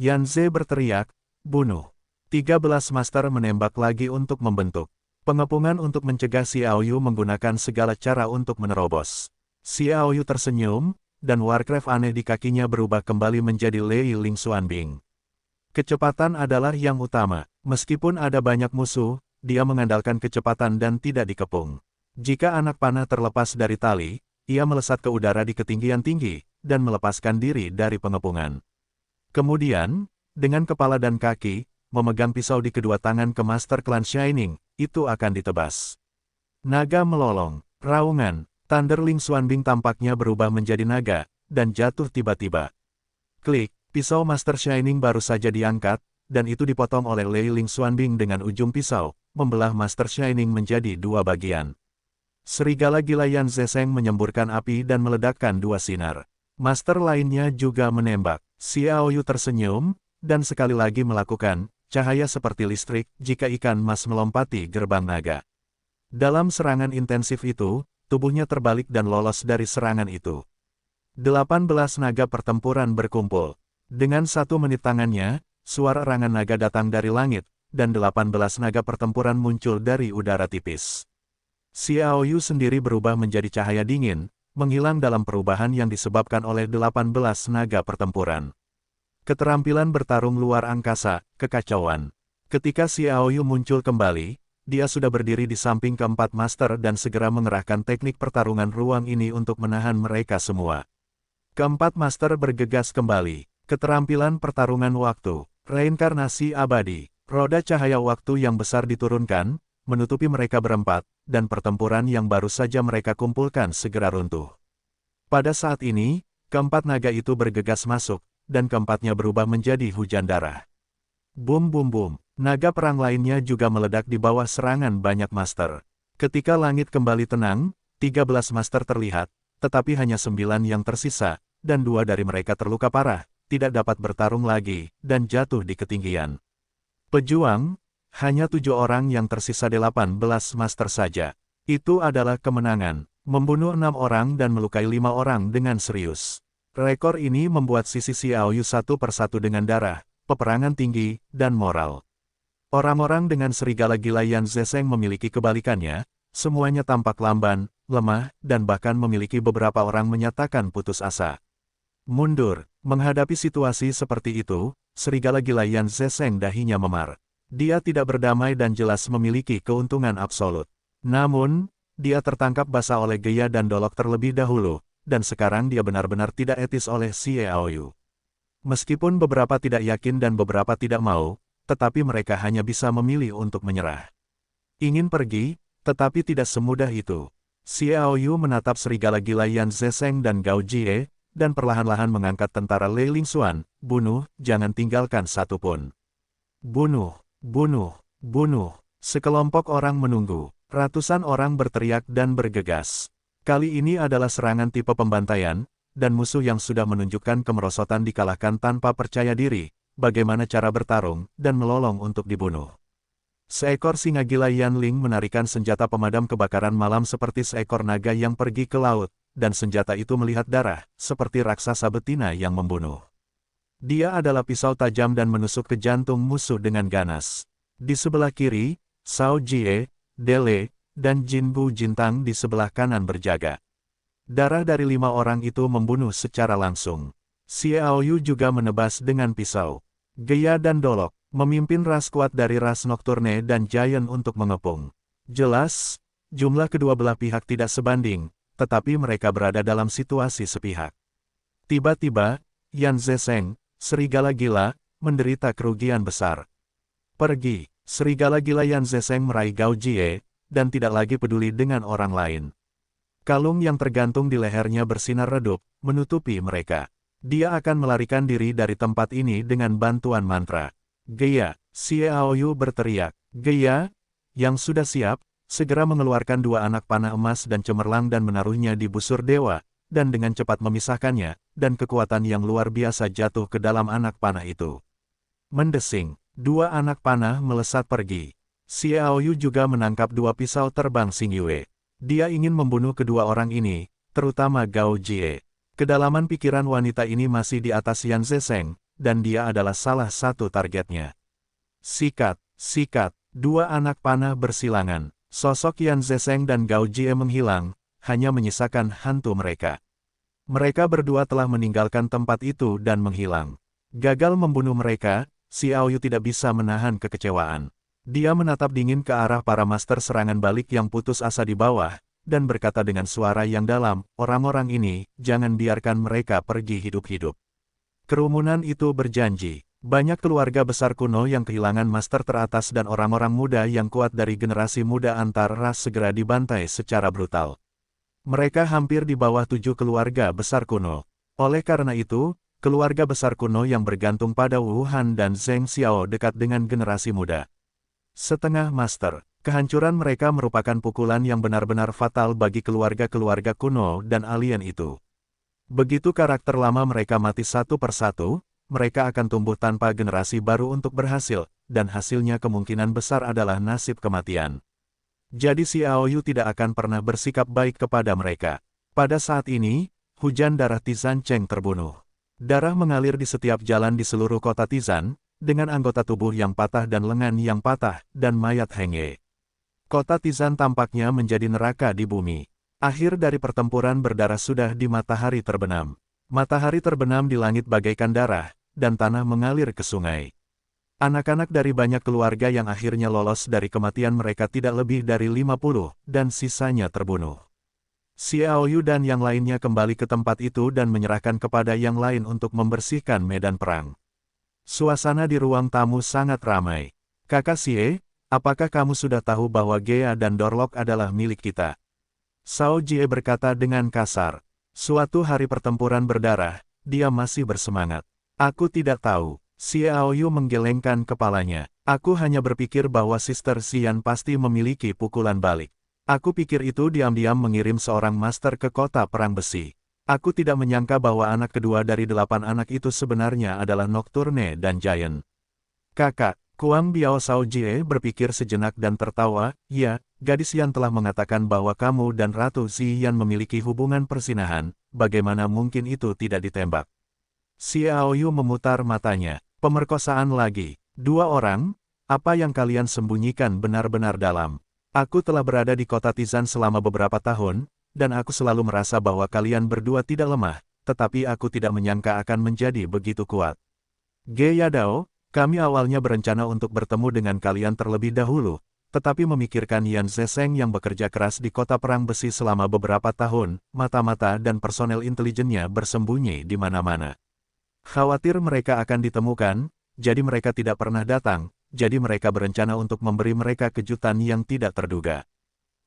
Yan Ze berteriak, bunuh. 13 master menembak lagi untuk membentuk. Pengepungan untuk mencegah Xiao Yu menggunakan segala cara untuk menerobos. Xiao Yu tersenyum, dan Warcraft aneh di kakinya berubah kembali menjadi Lei Ling Xuanbing. Kecepatan adalah yang utama. Meskipun ada banyak musuh, dia mengandalkan kecepatan dan tidak dikepung. Jika anak panah terlepas dari tali, ia melesat ke udara di ketinggian tinggi, dan melepaskan diri dari pengepungan. Kemudian, dengan kepala dan kaki, memegang pisau di kedua tangan ke Master Clan Shining, itu akan ditebas. Naga melolong, raungan, Thunder Ling Xuanbing tampaknya berubah menjadi naga, dan jatuh tiba-tiba. Klik, pisau Master Shining baru saja diangkat, dan itu dipotong oleh Lei Ling Xuanbing dengan ujung pisau, membelah Master Shining menjadi 2 bagian. Serigala gila Yan Zeseng menyemburkan api dan meledakkan 2 sinar. Master lainnya juga menembak. Xiao Yu tersenyum, dan sekali lagi melakukan cahaya seperti listrik jika ikan mas melompati gerbang naga. Dalam serangan intensif itu, tubuhnya terbalik dan lolos dari serangan itu. 18 naga pertempuran berkumpul. Dengan 1 menit tangannya, suara erangan naga datang dari langit, dan 18 naga pertempuran muncul dari udara tipis. Xiao Yu sendiri berubah menjadi cahaya dingin, menghilang dalam perubahan yang disebabkan oleh 18 naga pertempuran. Keterampilan bertarung luar angkasa, kekacauan. Ketika Xiao Yu muncul kembali, dia sudah berdiri di samping keempat master dan segera mengerahkan teknik pertarungan ruang ini untuk menahan mereka semua. Keempat master bergegas kembali. Keterampilan pertarungan waktu, reinkarnasi abadi, roda cahaya waktu yang besar diturunkan, menutupi mereka berempat, dan pertempuran yang baru saja mereka kumpulkan segera runtuh. Pada saat ini, keempat naga itu bergegas masuk, dan keempatnya berubah menjadi hujan darah. Bum bum bum, naga perang lainnya juga meledak di bawah serangan banyak master. Ketika langit kembali tenang, 13 master terlihat, tetapi hanya 9 yang tersisa, dan 2 dari mereka terluka parah, tidak dapat bertarung lagi, dan jatuh di ketinggian. Pejuang, hanya 7 orang yang tersisa 18 master saja. Itu adalah kemenangan, membunuh 6 orang dan melukai 5 orang dengan serius. Rekor ini membuat sisi Xiao Yu satu persatu dengan darah, peperangan tinggi, dan moral. Orang-orang dengan serigala gila Yan Zesheng memiliki kebalikannya, semuanya tampak lamban, lemah, dan bahkan memiliki beberapa orang menyatakan putus asa. Mundur, menghadapi situasi seperti itu, serigala gila Yan Zesheng dahinya memar. Dia tidak berdamai dan jelas memiliki keuntungan absolut. Namun, dia tertangkap basah oleh Geya dan Dolok terlebih dahulu, dan sekarang dia benar-benar tidak etis oleh Xiao Yu. Meskipun beberapa tidak yakin dan beberapa tidak mau, tetapi mereka hanya bisa memilih untuk menyerah. Ingin pergi, tetapi tidak semudah itu. Xiao Yu menatap serigala gila Yan Zesheng dan Gao Jie, dan perlahan-lahan mengangkat tentara Lei Lingxuan, bunuh, jangan tinggalkan satupun. Bunuh. Bunuh, bunuh. Sekelompok orang menunggu. Ratusan orang berteriak dan bergegas. Kali ini adalah serangan tipe pembantaian, dan musuh yang sudah menunjukkan kemerosotan dikalahkan tanpa percaya diri, bagaimana cara bertarung, dan melolong untuk dibunuh. Seekor singa gila Yanling menarikan senjata pemadam kebakaran malam seperti seekor naga yang pergi ke laut, dan senjata itu melihat darah, seperti raksasa betina yang membunuh. Dia adalah pisau tajam dan menusuk ke jantung musuh dengan ganas. Di sebelah kiri, Shao Jie, Dele, dan Jin Bu Jintang di sebelah kanan berjaga. Darah dari 5 orang itu membunuh secara langsung. Xiao Yu juga menebas dengan pisau. Geya dan Dolok, memimpin ras kuat dari ras Nocturne dan Giant untuk mengepung. Jelas, jumlah kedua belah pihak tidak sebanding, tetapi mereka berada dalam situasi sepihak. Tiba-tiba, Yan Zesheng, serigala gila, menderita kerugian besar. Pergi, serigala gila Yan Zesheng meraih Gao Jie, dan tidak lagi peduli dengan orang lain. Kalung yang tergantung di lehernya bersinar redup, menutupi mereka. Dia akan melarikan diri dari tempat ini dengan bantuan mantra. Geya, Xiao Yu berteriak. Geya, yang sudah siap, segera mengeluarkan 2 anak panah emas dan cemerlang dan menaruhnya di busur dewa, dan dengan cepat memisahkannya, dan kekuatan yang luar biasa jatuh ke dalam anak panah itu. Mendesing, 2 anak panah melesat pergi. Xiao Yu juga menangkap 2 pisau terbang Xingyue. Dia ingin membunuh kedua orang ini, terutama Gao Jie. Kedalaman pikiran wanita ini masih di atas Yan Zesheng, dan dia adalah salah satu targetnya. Sikat, sikat, 2 anak panah bersilangan. Sosok Yan Zesheng dan Gao Jie menghilang, hanya menyisakan hantu mereka. Mereka berdua telah meninggalkan tempat itu dan menghilang. Gagal membunuh mereka, Xiao Yu tidak bisa menahan kekecewaan. Dia menatap dingin ke arah para master serangan balik yang putus asa di bawah, dan berkata dengan suara yang dalam, orang-orang ini, jangan biarkan mereka pergi hidup-hidup. Kerumunan itu berjanji. Banyak keluarga besar kuno yang kehilangan master teratas dan orang-orang muda yang kuat dari generasi muda antar ras segera dibantai secara brutal. Mereka hampir di bawah 7 keluarga besar kuno. Oleh karena itu, keluarga besar kuno yang bergantung pada Wu Han dan Zheng Xiao dekat dengan generasi muda. Setengah master, kehancuran mereka merupakan pukulan yang benar-benar fatal bagi keluarga-keluarga kuno dan alien itu. Begitu karakter lama mereka mati satu persatu, mereka akan tumbuh tanpa generasi baru untuk berhasil, dan hasilnya kemungkinan besar adalah nasib kematian. Jadi Xiao Yu tidak akan pernah bersikap baik kepada mereka. Pada saat ini, hujan darah Tizan Cheng terbunuh. Darah mengalir di setiap jalan di seluruh kota Tizan, dengan anggota tubuh yang patah dan lengan yang patah, dan mayat Henge. Kota Tizan tampaknya menjadi neraka di bumi. Akhir dari pertempuran berdarah sudah di matahari terbenam. Matahari terbenam di langit bagaikan darah, dan tanah mengalir ke sungai. Anak-anak dari banyak keluarga yang akhirnya lolos dari kematian mereka tidak lebih dari 50, dan sisanya terbunuh. Xiao Yu dan yang lainnya kembali ke tempat itu dan menyerahkan kepada yang lain untuk membersihkan medan perang. Suasana di ruang tamu sangat ramai. Kakak Xie, apakah kamu sudah tahu bahwa Gea dan Dorlok adalah milik kita? Shao Jie berkata dengan kasar. Suatu hari pertempuran berdarah, dia masih bersemangat. Aku tidak tahu. Xiao Yu menggelengkan kepalanya. Aku hanya berpikir bahwa Sister Xian pasti memiliki pukulan balik. Aku pikir itu diam-diam mengirim seorang master ke kota perang besi. Aku tidak menyangka bahwa anak kedua dari 8 anak itu sebenarnya adalah Nocturne dan Giant. Kakak, Kuang Biao Shao Jie berpikir sejenak dan tertawa. Ya, gadis yang telah mengatakan bahwa kamu dan Ratu Xian memiliki hubungan persinahan, bagaimana mungkin itu tidak ditembak? Xiao Yu memutar matanya. Pemerkosaan lagi. 2 orang? Apa yang kalian sembunyikan benar-benar dalam? Aku telah berada di kota Tizan selama beberapa tahun, dan aku selalu merasa bahwa kalian berdua tidak lemah, tetapi aku tidak menyangka akan menjadi begitu kuat. Ge Yadao, kami awalnya berencana untuk bertemu dengan kalian terlebih dahulu, tetapi memikirkan Yan Zesheng yang bekerja keras di kota perang besi selama beberapa tahun, mata-mata dan personel intelijennya bersembunyi di mana-mana. Khawatir mereka akan ditemukan, jadi mereka tidak pernah datang, jadi mereka berencana untuk memberi mereka kejutan yang tidak terduga.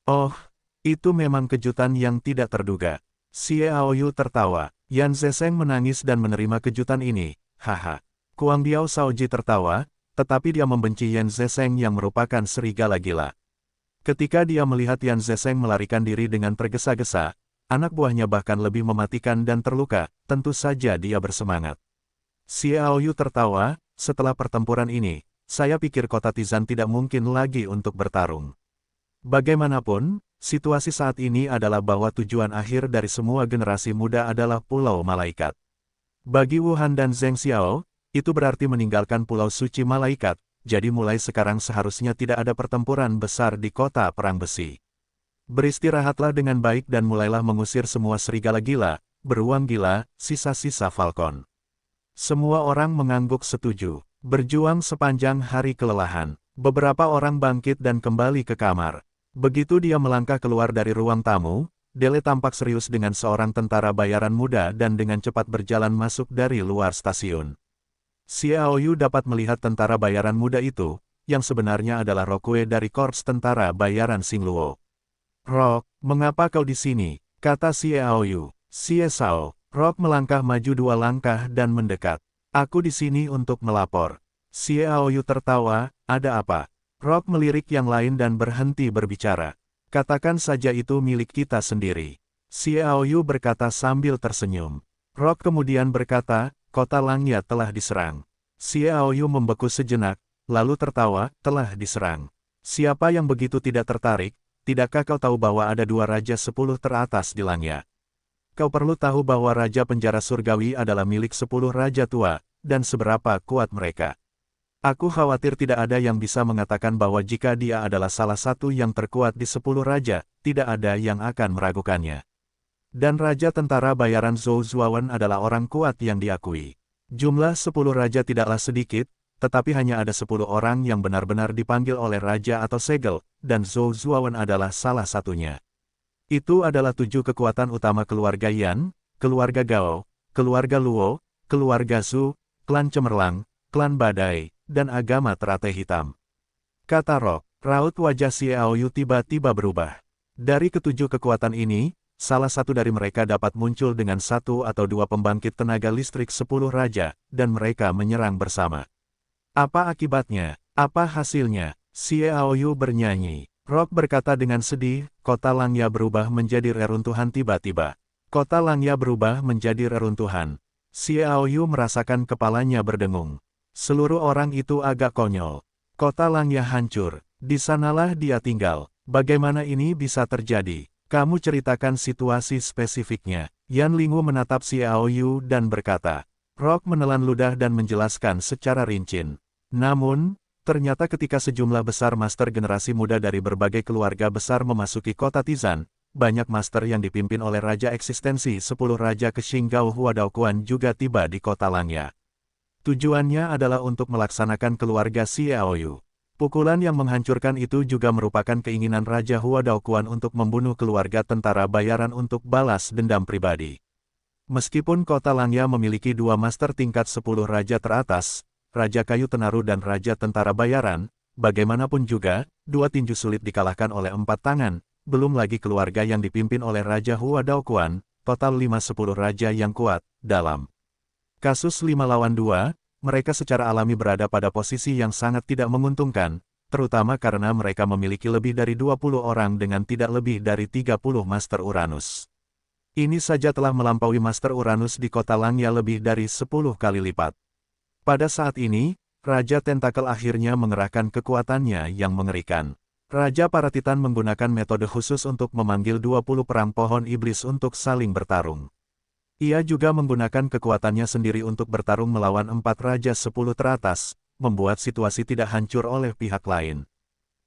Oh, itu memang kejutan yang tidak terduga. Xiao Yu tertawa. Yan Zesheng menangis dan menerima kejutan ini, haha. Kuang Biao Shaoji tertawa, tetapi dia membenci Yan Zesheng yang merupakan serigala gila. Ketika dia melihat Yan Zesheng melarikan diri dengan tergesa-gesa, anak buahnya bahkan lebih mematikan dan terluka, tentu saja dia bersemangat. Xiao Yu tertawa, setelah pertempuran ini, saya pikir kota Tizan tidak mungkin lagi untuk bertarung. Bagaimanapun, situasi saat ini adalah bahwa tujuan akhir dari semua generasi muda adalah Pulau Malaikat. Bagi Wuhan dan Zheng Xiao, itu berarti meninggalkan Pulau Suci Malaikat, jadi mulai sekarang seharusnya tidak ada pertempuran besar di kota perang besi. Beristirahatlah dengan baik dan mulailah mengusir semua serigala gila, beruang gila, sisa-sisa falcon. Semua orang mengangguk setuju. Berjuang sepanjang hari kelelahan. Beberapa orang bangkit dan kembali ke kamar. Begitu dia melangkah keluar dari ruang tamu, Dele tampak serius dengan seorang tentara bayaran muda dan dengan cepat berjalan masuk dari luar stasiun. Xiao Yu dapat melihat tentara bayaran muda itu, yang sebenarnya adalah Rokue dari Korps Tentara Bayaran Xingluo. Rok, mengapa kau di sini? Kata Xiao Yu. Xie Sao. Rok melangkah maju 2 langkah dan mendekat. Aku di sini untuk melapor. Xiao Yu tertawa, ada apa? Rok melirik yang lain dan berhenti berbicara. Katakan saja itu milik kita sendiri. Xiao Yu berkata sambil tersenyum. Rok kemudian berkata, kota Langya telah diserang. Xiao Yu membeku sejenak, lalu tertawa, telah diserang. Siapa yang begitu tidak tertarik? Tidakkah kau tahu bahwa ada 2 raja 10 teratas di Langya? Kau perlu tahu bahwa Raja Penjara Surgawi adalah milik 10 raja tua, dan seberapa kuat mereka. Aku khawatir tidak ada yang bisa mengatakan bahwa jika dia adalah salah satu yang terkuat di 10 raja, tidak ada yang akan meragukannya. Dan Raja Tentara Bayaran Zhou Zuowen adalah orang kuat yang diakui. Jumlah 10 raja tidaklah sedikit, tetapi hanya ada 10 orang yang benar-benar dipanggil oleh Raja atau Segel, dan Zhou Zuowen adalah salah satunya. Itu adalah 7 kekuatan utama keluarga Yan, keluarga Gao, keluarga Luo, keluarga Zhu, klan Cemerlang, klan Badai, dan agama Teratai Hitam. Kata Rok, raut wajah Xiao Yu tiba-tiba berubah. Dari ketujuh kekuatan ini, salah satu dari mereka dapat muncul dengan 1 atau 2 pembangkit tenaga listrik 10 raja, dan mereka menyerang bersama. Apa akibatnya? Apa hasilnya? Xiao Yu bernyanyi. Rok berkata dengan sedih, kota Langya berubah menjadi reruntuhan tiba-tiba. Kota Langya berubah menjadi reruntuhan. Xiao Yu merasakan kepalanya berdengung. Seluruh orang itu agak konyol. Kota Langya hancur. Di sanalah dia tinggal. Bagaimana ini bisa terjadi? Kamu ceritakan situasi spesifiknya. Yan Lingu menatap Xiao Yu dan berkata. Rok menelan ludah dan menjelaskan secara rinci. Namun, ternyata ketika sejumlah besar master generasi muda dari berbagai keluarga besar memasuki kota Tizan, banyak master yang dipimpin oleh Raja Eksistensi 10 Raja Qinghao Huadaoquan juga tiba di kota Langya. Tujuannya adalah untuk melaksanakan keluarga Xiaoyu. Pukulan yang menghancurkan itu juga merupakan keinginan Raja Huadaoquan untuk membunuh keluarga tentara bayaran untuk balas dendam pribadi. Meskipun kota Langya memiliki dua master tingkat 10 raja teratas, Raja Kayu Tenaru dan Raja Tentara Bayaran, bagaimanapun juga, dua tinju sulit dikalahkan oleh 4 tangan, belum lagi keluarga yang dipimpin oleh Raja Huadaoquan, total 5-10 raja yang kuat. Dalam kasus 5 lawan 2, mereka secara alami berada pada posisi yang sangat tidak menguntungkan, terutama karena mereka memiliki lebih dari 20 orang dengan tidak lebih dari 30 Master Uranus. Ini saja telah melampaui Master Uranus di kota Langya lebih dari 10 kali lipat. Pada saat ini, Raja Tentakel akhirnya mengerahkan kekuatannya yang mengerikan. Raja para Titan menggunakan metode khusus untuk memanggil 20 perang pohon iblis untuk saling bertarung. Ia juga menggunakan kekuatannya sendiri untuk bertarung melawan 4 Raja 10 teratas, membuat situasi tidak hancur oleh pihak lain.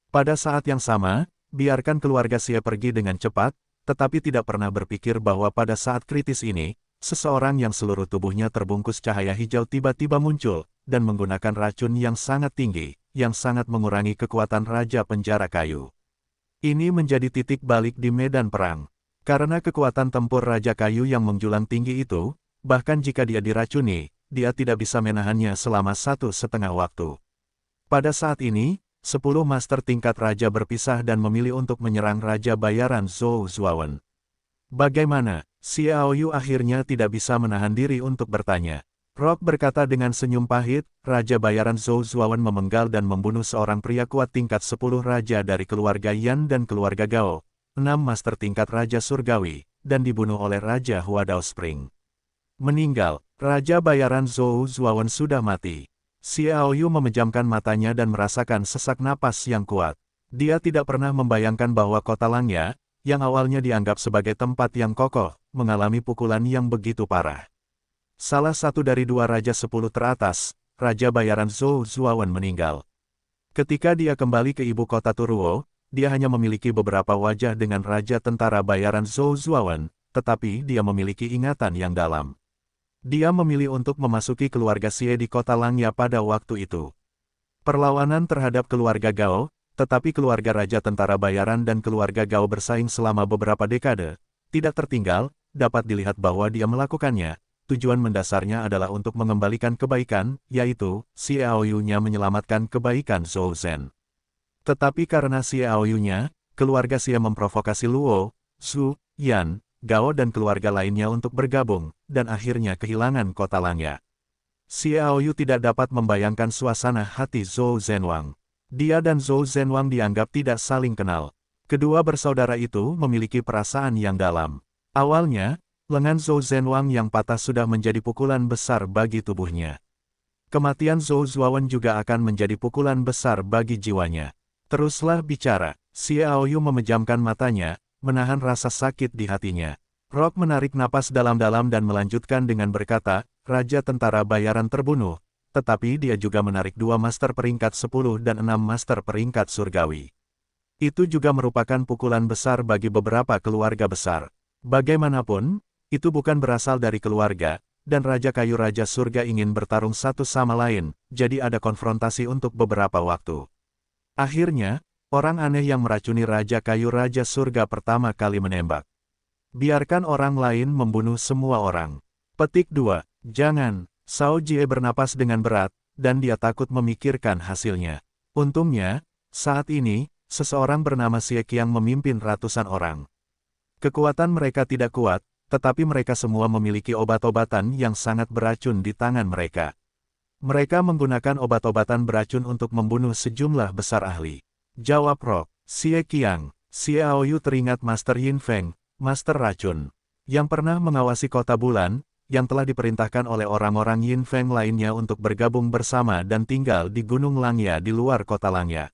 Pada saat yang sama, biarkan keluarga Xie pergi dengan cepat, tetapi tidak pernah berpikir bahwa pada saat kritis ini, seseorang yang seluruh tubuhnya terbungkus cahaya hijau tiba-tiba muncul, dan menggunakan racun yang sangat tinggi, yang sangat mengurangi kekuatan Raja Penjara Kayu. Ini menjadi titik balik di medan perang. Karena kekuatan tempur Raja Kayu yang menjulang tinggi itu, bahkan jika dia diracuni, dia tidak bisa menahannya selama 1,5 waktu. Pada saat ini, 10 master tingkat raja berpisah dan memilih untuk menyerang Raja Bayaran Zhou Zuowen. Bagaimana? Xiaoyu akhirnya tidak bisa menahan diri untuk bertanya. Rock berkata dengan senyum pahit, Raja Bayaran Zhou Zuowen memenggal dan membunuh seorang pria kuat tingkat 10 raja dari keluarga Yan dan keluarga Gao, 6 master tingkat Raja Surgawi, dan dibunuh oleh Raja Huadao Spring. Meninggal, Raja Bayaran Zhou Zuowen sudah mati. Xiaoyu memejamkan matanya dan merasakan sesak napas yang kuat. Dia tidak pernah membayangkan bahwa kota Langya, yang awalnya dianggap sebagai tempat yang kokoh, mengalami pukulan yang begitu parah. Salah satu dari 2 Raja 10 teratas, Raja Bayaran Zhou Zuowen meninggal. Ketika dia kembali ke ibu kota Turuo, dia hanya memiliki beberapa wajah dengan Raja Tentara Bayaran Zhou Zuowen, tetapi dia memiliki ingatan yang dalam. Dia memilih untuk memasuki keluarga Xie di kota Langya pada waktu itu. Perlawanan terhadap keluarga Gao, tetapi keluarga Raja Tentara Bayaran dan keluarga Gao bersaing selama beberapa dekade, tidak tertinggal, dapat dilihat bahwa dia melakukannya. Tujuan mendasarnya adalah untuk mengembalikan kebaikan, yaitu, Xiaoyu-nya menyelamatkan kebaikan Zhou Zhen. Tetapi karena Xiaoyu-nya, keluarga Xie memprovokasi Luo, Zhu, Yan, Gao dan keluarga lainnya untuk bergabung, dan akhirnya kehilangan kota Langya. Xiaoyu tidak dapat membayangkan suasana hati Zhou Zhenwang. Dia dan Zhou Zhenwang dianggap tidak saling kenal. Kedua bersaudara itu memiliki perasaan yang dalam. Awalnya, lengan Zhou Zhenwang yang patah sudah menjadi pukulan besar bagi tubuhnya. Kematian Zhou Zuowen juga akan menjadi pukulan besar bagi jiwanya. Teruslah bicara, Xiaoyu memejamkan matanya, menahan rasa sakit di hatinya. Rock menarik napas dalam-dalam dan melanjutkan dengan berkata, Raja Tentara Bayaran terbunuh, tetapi dia juga menarik 2 master peringkat 10 dan 6 master peringkat surgawi. Itu juga merupakan pukulan besar bagi beberapa keluarga besar. Bagaimanapun, itu bukan berasal dari keluarga, dan Raja Kayu Raja Surga ingin bertarung satu sama lain, jadi ada konfrontasi untuk beberapa waktu. Akhirnya, orang aneh yang meracuni Raja Kayu Raja Surga pertama kali menembak. Biarkan orang lain membunuh semua orang. Petik 2. Jangan. Shao Jie bernapas dengan berat, dan dia takut memikirkan hasilnya. Untungnya, saat ini, seseorang bernama Xie Qiang memimpin ratusan orang. Kekuatan mereka tidak kuat, tetapi mereka semua memiliki obat-obatan yang sangat beracun di tangan mereka. Mereka menggunakan obat-obatan beracun untuk membunuh sejumlah besar ahli. Jawab Rock. Xie Qiang. Xiaoyu teringat Master Yin Feng, Master Racun, yang pernah mengawasi kota bulan, yang telah diperintahkan oleh orang-orang Yin Feng lainnya untuk bergabung bersama dan tinggal di Gunung Langya di luar kota Langya.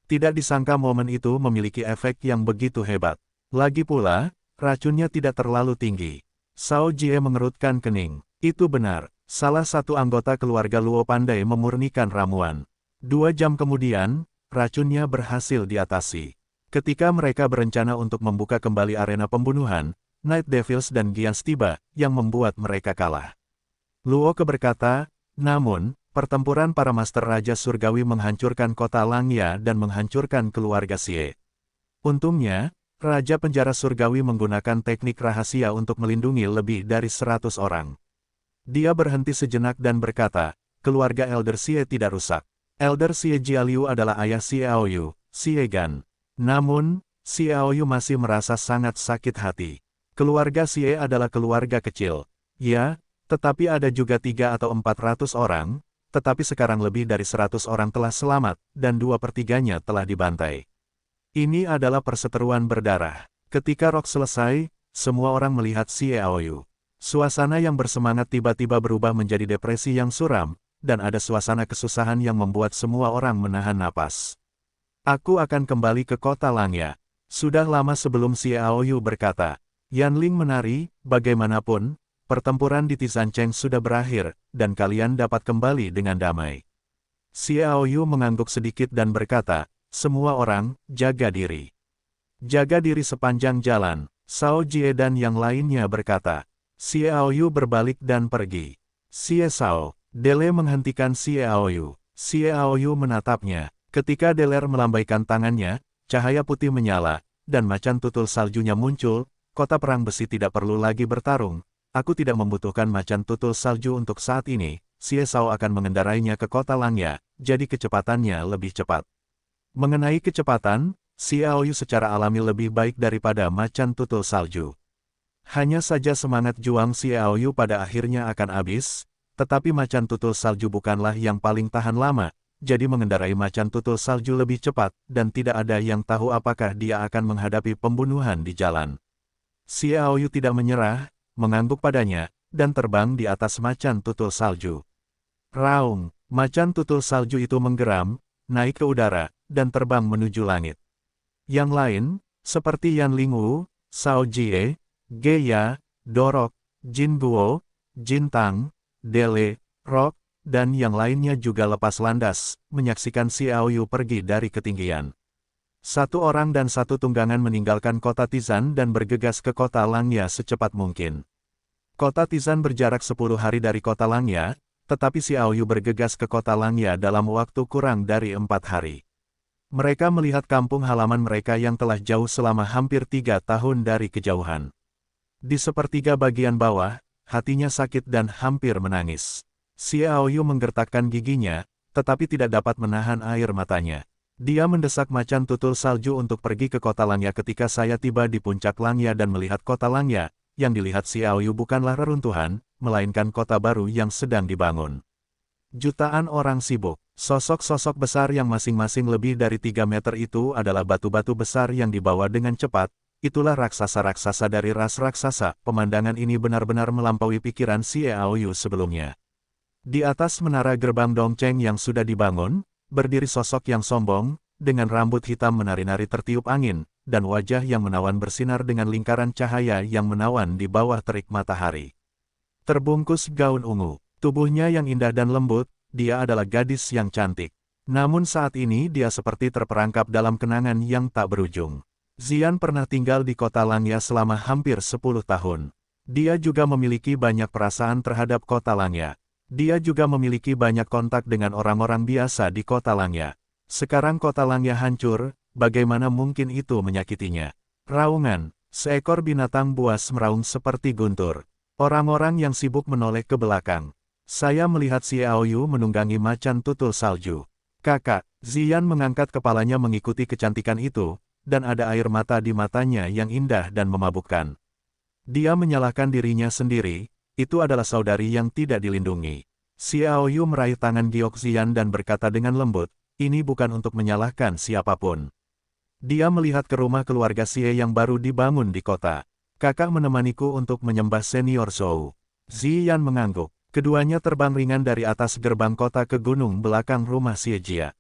Tidak disangka momen itu memiliki efek yang begitu hebat. Lagi pula, racunnya tidak terlalu tinggi. Shao Jie mengerutkan kening. Itu benar. Salah satu anggota keluarga Luo pandai memurnikan ramuan. 2 jam kemudian, racunnya berhasil diatasi. Ketika mereka berencana untuk membuka kembali arena pembunuhan, Night Devils dan Giants tiba, yang membuat mereka kalah. Luo berkata, namun, pertempuran para Master Raja Surgawi menghancurkan kota Langya dan menghancurkan keluarga Xie. Untungnya, Raja Penjara Surgawi menggunakan teknik rahasia untuk melindungi lebih dari 100 orang. Dia berhenti sejenak dan berkata, keluarga Elder Xie tidak rusak. Elder Xie Jialiu adalah ayah Xie Aoyu, Xie Gan. Namun, Xie Aoyu masih merasa sangat sakit hati. Keluarga Xie adalah keluarga kecil. Ya, tetapi ada juga 300 atau 400 orang, tetapi sekarang lebih dari 100 orang telah selamat, dan 2/3-nya telah dibantai. Ini adalah perseteruan berdarah. Ketika Rock selesai, semua orang melihat Xie Aoyu. Suasana yang bersemangat tiba-tiba berubah menjadi depresi yang suram, dan ada suasana kesusahan yang membuat semua orang menahan napas. Aku akan kembali ke kota Langya. Sudah lama sebelum Xie Aoyu berkata. Yanling menari, bagaimanapun, pertempuran di Tisancheng sudah berakhir, dan kalian dapat kembali dengan damai. Xie Aoyu mengangguk sedikit dan berkata, semua orang, jaga diri. Jaga diri sepanjang jalan, Shao Jie dan yang lainnya berkata. Xie Aoyu berbalik dan pergi. Xie Shao, Dele menghentikan Xie Aoyu. Xie Aoyu menatapnya. Ketika Deler melambaikan tangannya, cahaya putih menyala, dan macan tutul saljunya muncul. Kota perang besi tidak perlu lagi bertarung. Aku tidak membutuhkan macan tutul salju untuk saat ini. Xie Shao akan mengendarainya ke kota Langya, jadi kecepatannya lebih cepat. Mengenai kecepatan, Xie Aoyu secara alami lebih baik daripada macan tutul salju. Hanya saja semangat juang Xie Aoyu pada akhirnya akan habis, tetapi macan tutul salju bukanlah yang paling tahan lama, jadi mengendarai macan tutul salju lebih cepat, dan tidak ada yang tahu apakah dia akan menghadapi pembunuhan di jalan. Xie Aoyu tidak menyerah, mengangguk padanya, dan terbang di atas macan tutul salju. Raung, macan tutul salju itu menggeram, naik ke udara, dan terbang menuju langit. Yang lain, seperti Yan Lingwu, Shao Jie, Geya, Dorok, Jin Guo, Jin Tang, Dele, Rock, dan yang lainnya juga lepas landas, menyaksikan Xie Aoyu pergi dari ketinggian. 1 orang dan 1 tunggangan meninggalkan kota Tizan dan bergegas ke kota Langya secepat mungkin. Kota Tizan berjarak 10 hari dari kota Langya, tetapi Xie Aoyu bergegas ke kota Langya dalam waktu kurang dari 4 hari. Mereka melihat kampung halaman mereka yang telah jauh selama hampir 3 tahun dari kejauhan. Di sepertiga bagian bawah, hatinya sakit dan hampir menangis. Xie Aoyu menggertakkan giginya, tetapi tidak dapat menahan air matanya. Dia mendesak macan tutul salju untuk pergi ke kota Langya ketika saya tiba di puncak Langya dan melihat kota Langya, yang dilihat Xie Aoyu bukanlah reruntuhan, melainkan kota baru yang sedang dibangun. Jutaan orang sibuk. Sosok-sosok besar yang masing-masing lebih dari 3 meter itu adalah batu-batu besar yang dibawa dengan cepat. Itulah raksasa-raksasa dari ras raksasa. Pemandangan ini benar-benar melampaui pikiran Xie Aoyu sebelumnya. Di atas menara gerbang Dongcheng yang sudah dibangun, berdiri sosok yang sombong, dengan rambut hitam menari-nari tertiup angin, dan wajah yang menawan bersinar dengan lingkaran cahaya yang menawan di bawah terik matahari. Terbungkus gaun ungu, tubuhnya yang indah dan lembut, dia adalah gadis yang cantik. Namun saat ini dia seperti terperangkap dalam kenangan yang tak berujung. Xian pernah tinggal di kota Langya selama hampir 10 tahun. Dia juga memiliki banyak perasaan terhadap kota Langya. Dia juga memiliki banyak kontak dengan orang-orang biasa di kota Langya. Sekarang kota Langya hancur, bagaimana mungkin itu menyakitinya? Raungan, seekor binatang buas meraung seperti guntur. Orang-orang yang sibuk menoleh ke belakang. Saya melihat Xie Aoyu menunggangi macan tutul salju. Kakak, Xian mengangkat kepalanya mengikuti kecantikan itu, dan ada air mata di matanya yang indah dan memabukkan. Dia menyalahkan dirinya sendiri, itu adalah saudari yang tidak dilindungi. Xie Aoyu meraih tangan Giok Xian dan berkata dengan lembut, ini bukan untuk menyalahkan siapapun. Dia melihat ke rumah keluarga Xie yang baru dibangun di kota. Kakak menemaniku untuk menyembah senior Zhou. Xian mengangguk. Keduanya terbang ringan dari atas gerbang kota ke gunung belakang rumah Xie Jia.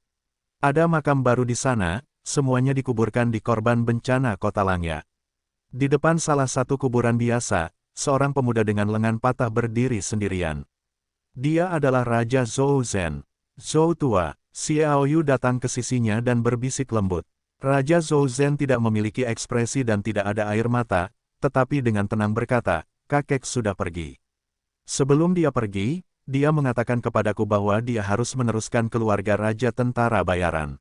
Ada makam baru di sana, semuanya dikuburkan di korban bencana kota Langya. Di depan salah satu kuburan biasa, seorang pemuda dengan lengan patah berdiri sendirian. Dia adalah Raja Zhou Zhen. Zhou tua, Xiaoyu datang ke sisinya dan berbisik lembut. Raja Zhou Zhen tidak memiliki ekspresi dan tidak ada air mata, tetapi dengan tenang berkata, kakek sudah pergi. Sebelum dia pergi, dia mengatakan kepadaku bahwa dia harus meneruskan keluarga Raja Tentara Bayaran.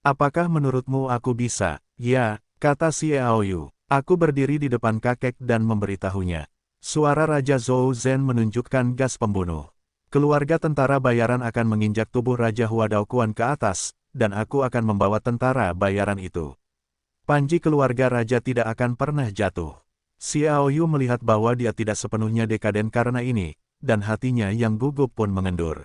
Apakah menurutmu aku bisa? Ya, kata Xiaoyu. Aku berdiri di depan kakek dan memberitahunya. Suara Raja Zhou Zhen menunjukkan gas pembunuh. Keluarga tentara bayaran akan menginjak tubuh Raja Hua Daoquan ke atas, dan aku akan membawa tentara bayaran itu. Panji keluarga raja tidak akan pernah jatuh. Xiaoyu melihat bahwa dia tidak sepenuhnya dekaden karena ini, dan hatinya yang gugup pun mengendur.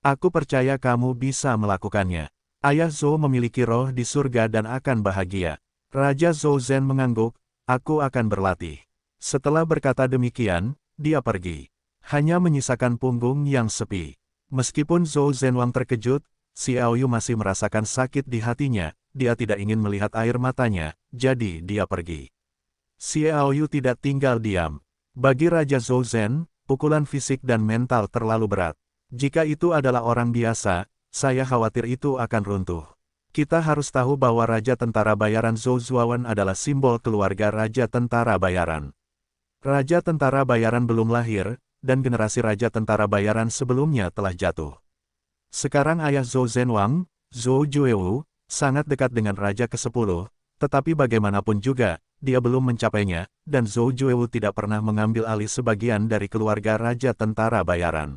Aku percaya kamu bisa melakukannya. Ayah Zhou memiliki roh di surga dan akan bahagia. Raja Zhou Zhen mengangguk, aku akan berlatih. Setelah berkata demikian, dia pergi. Hanya menyisakan punggung yang sepi. Meskipun Zhou Zhenwang terkejut, Xiaoyu masih merasakan sakit di hatinya, dia tidak ingin melihat air matanya, jadi dia pergi. Xiaoyu tidak tinggal diam. Bagi Raja Zhou Zhen, pukulan fisik dan mental terlalu berat. Jika itu adalah orang biasa, saya khawatir itu akan runtuh. Kita harus tahu bahwa Raja Tentara Bayaran Zhou Zuowen adalah simbol keluarga Raja Tentara Bayaran. Raja Tentara Bayaran belum lahir, dan generasi Raja Tentara Bayaran sebelumnya telah jatuh. Sekarang ayah Zhou Zhenwang, Zhou Juewu, sangat dekat dengan Raja ke-10, tetapi bagaimanapun juga, dia belum mencapainya, dan Zhou Juewu tidak pernah mengambil alih sebagian dari keluarga Raja Tentara Bayaran.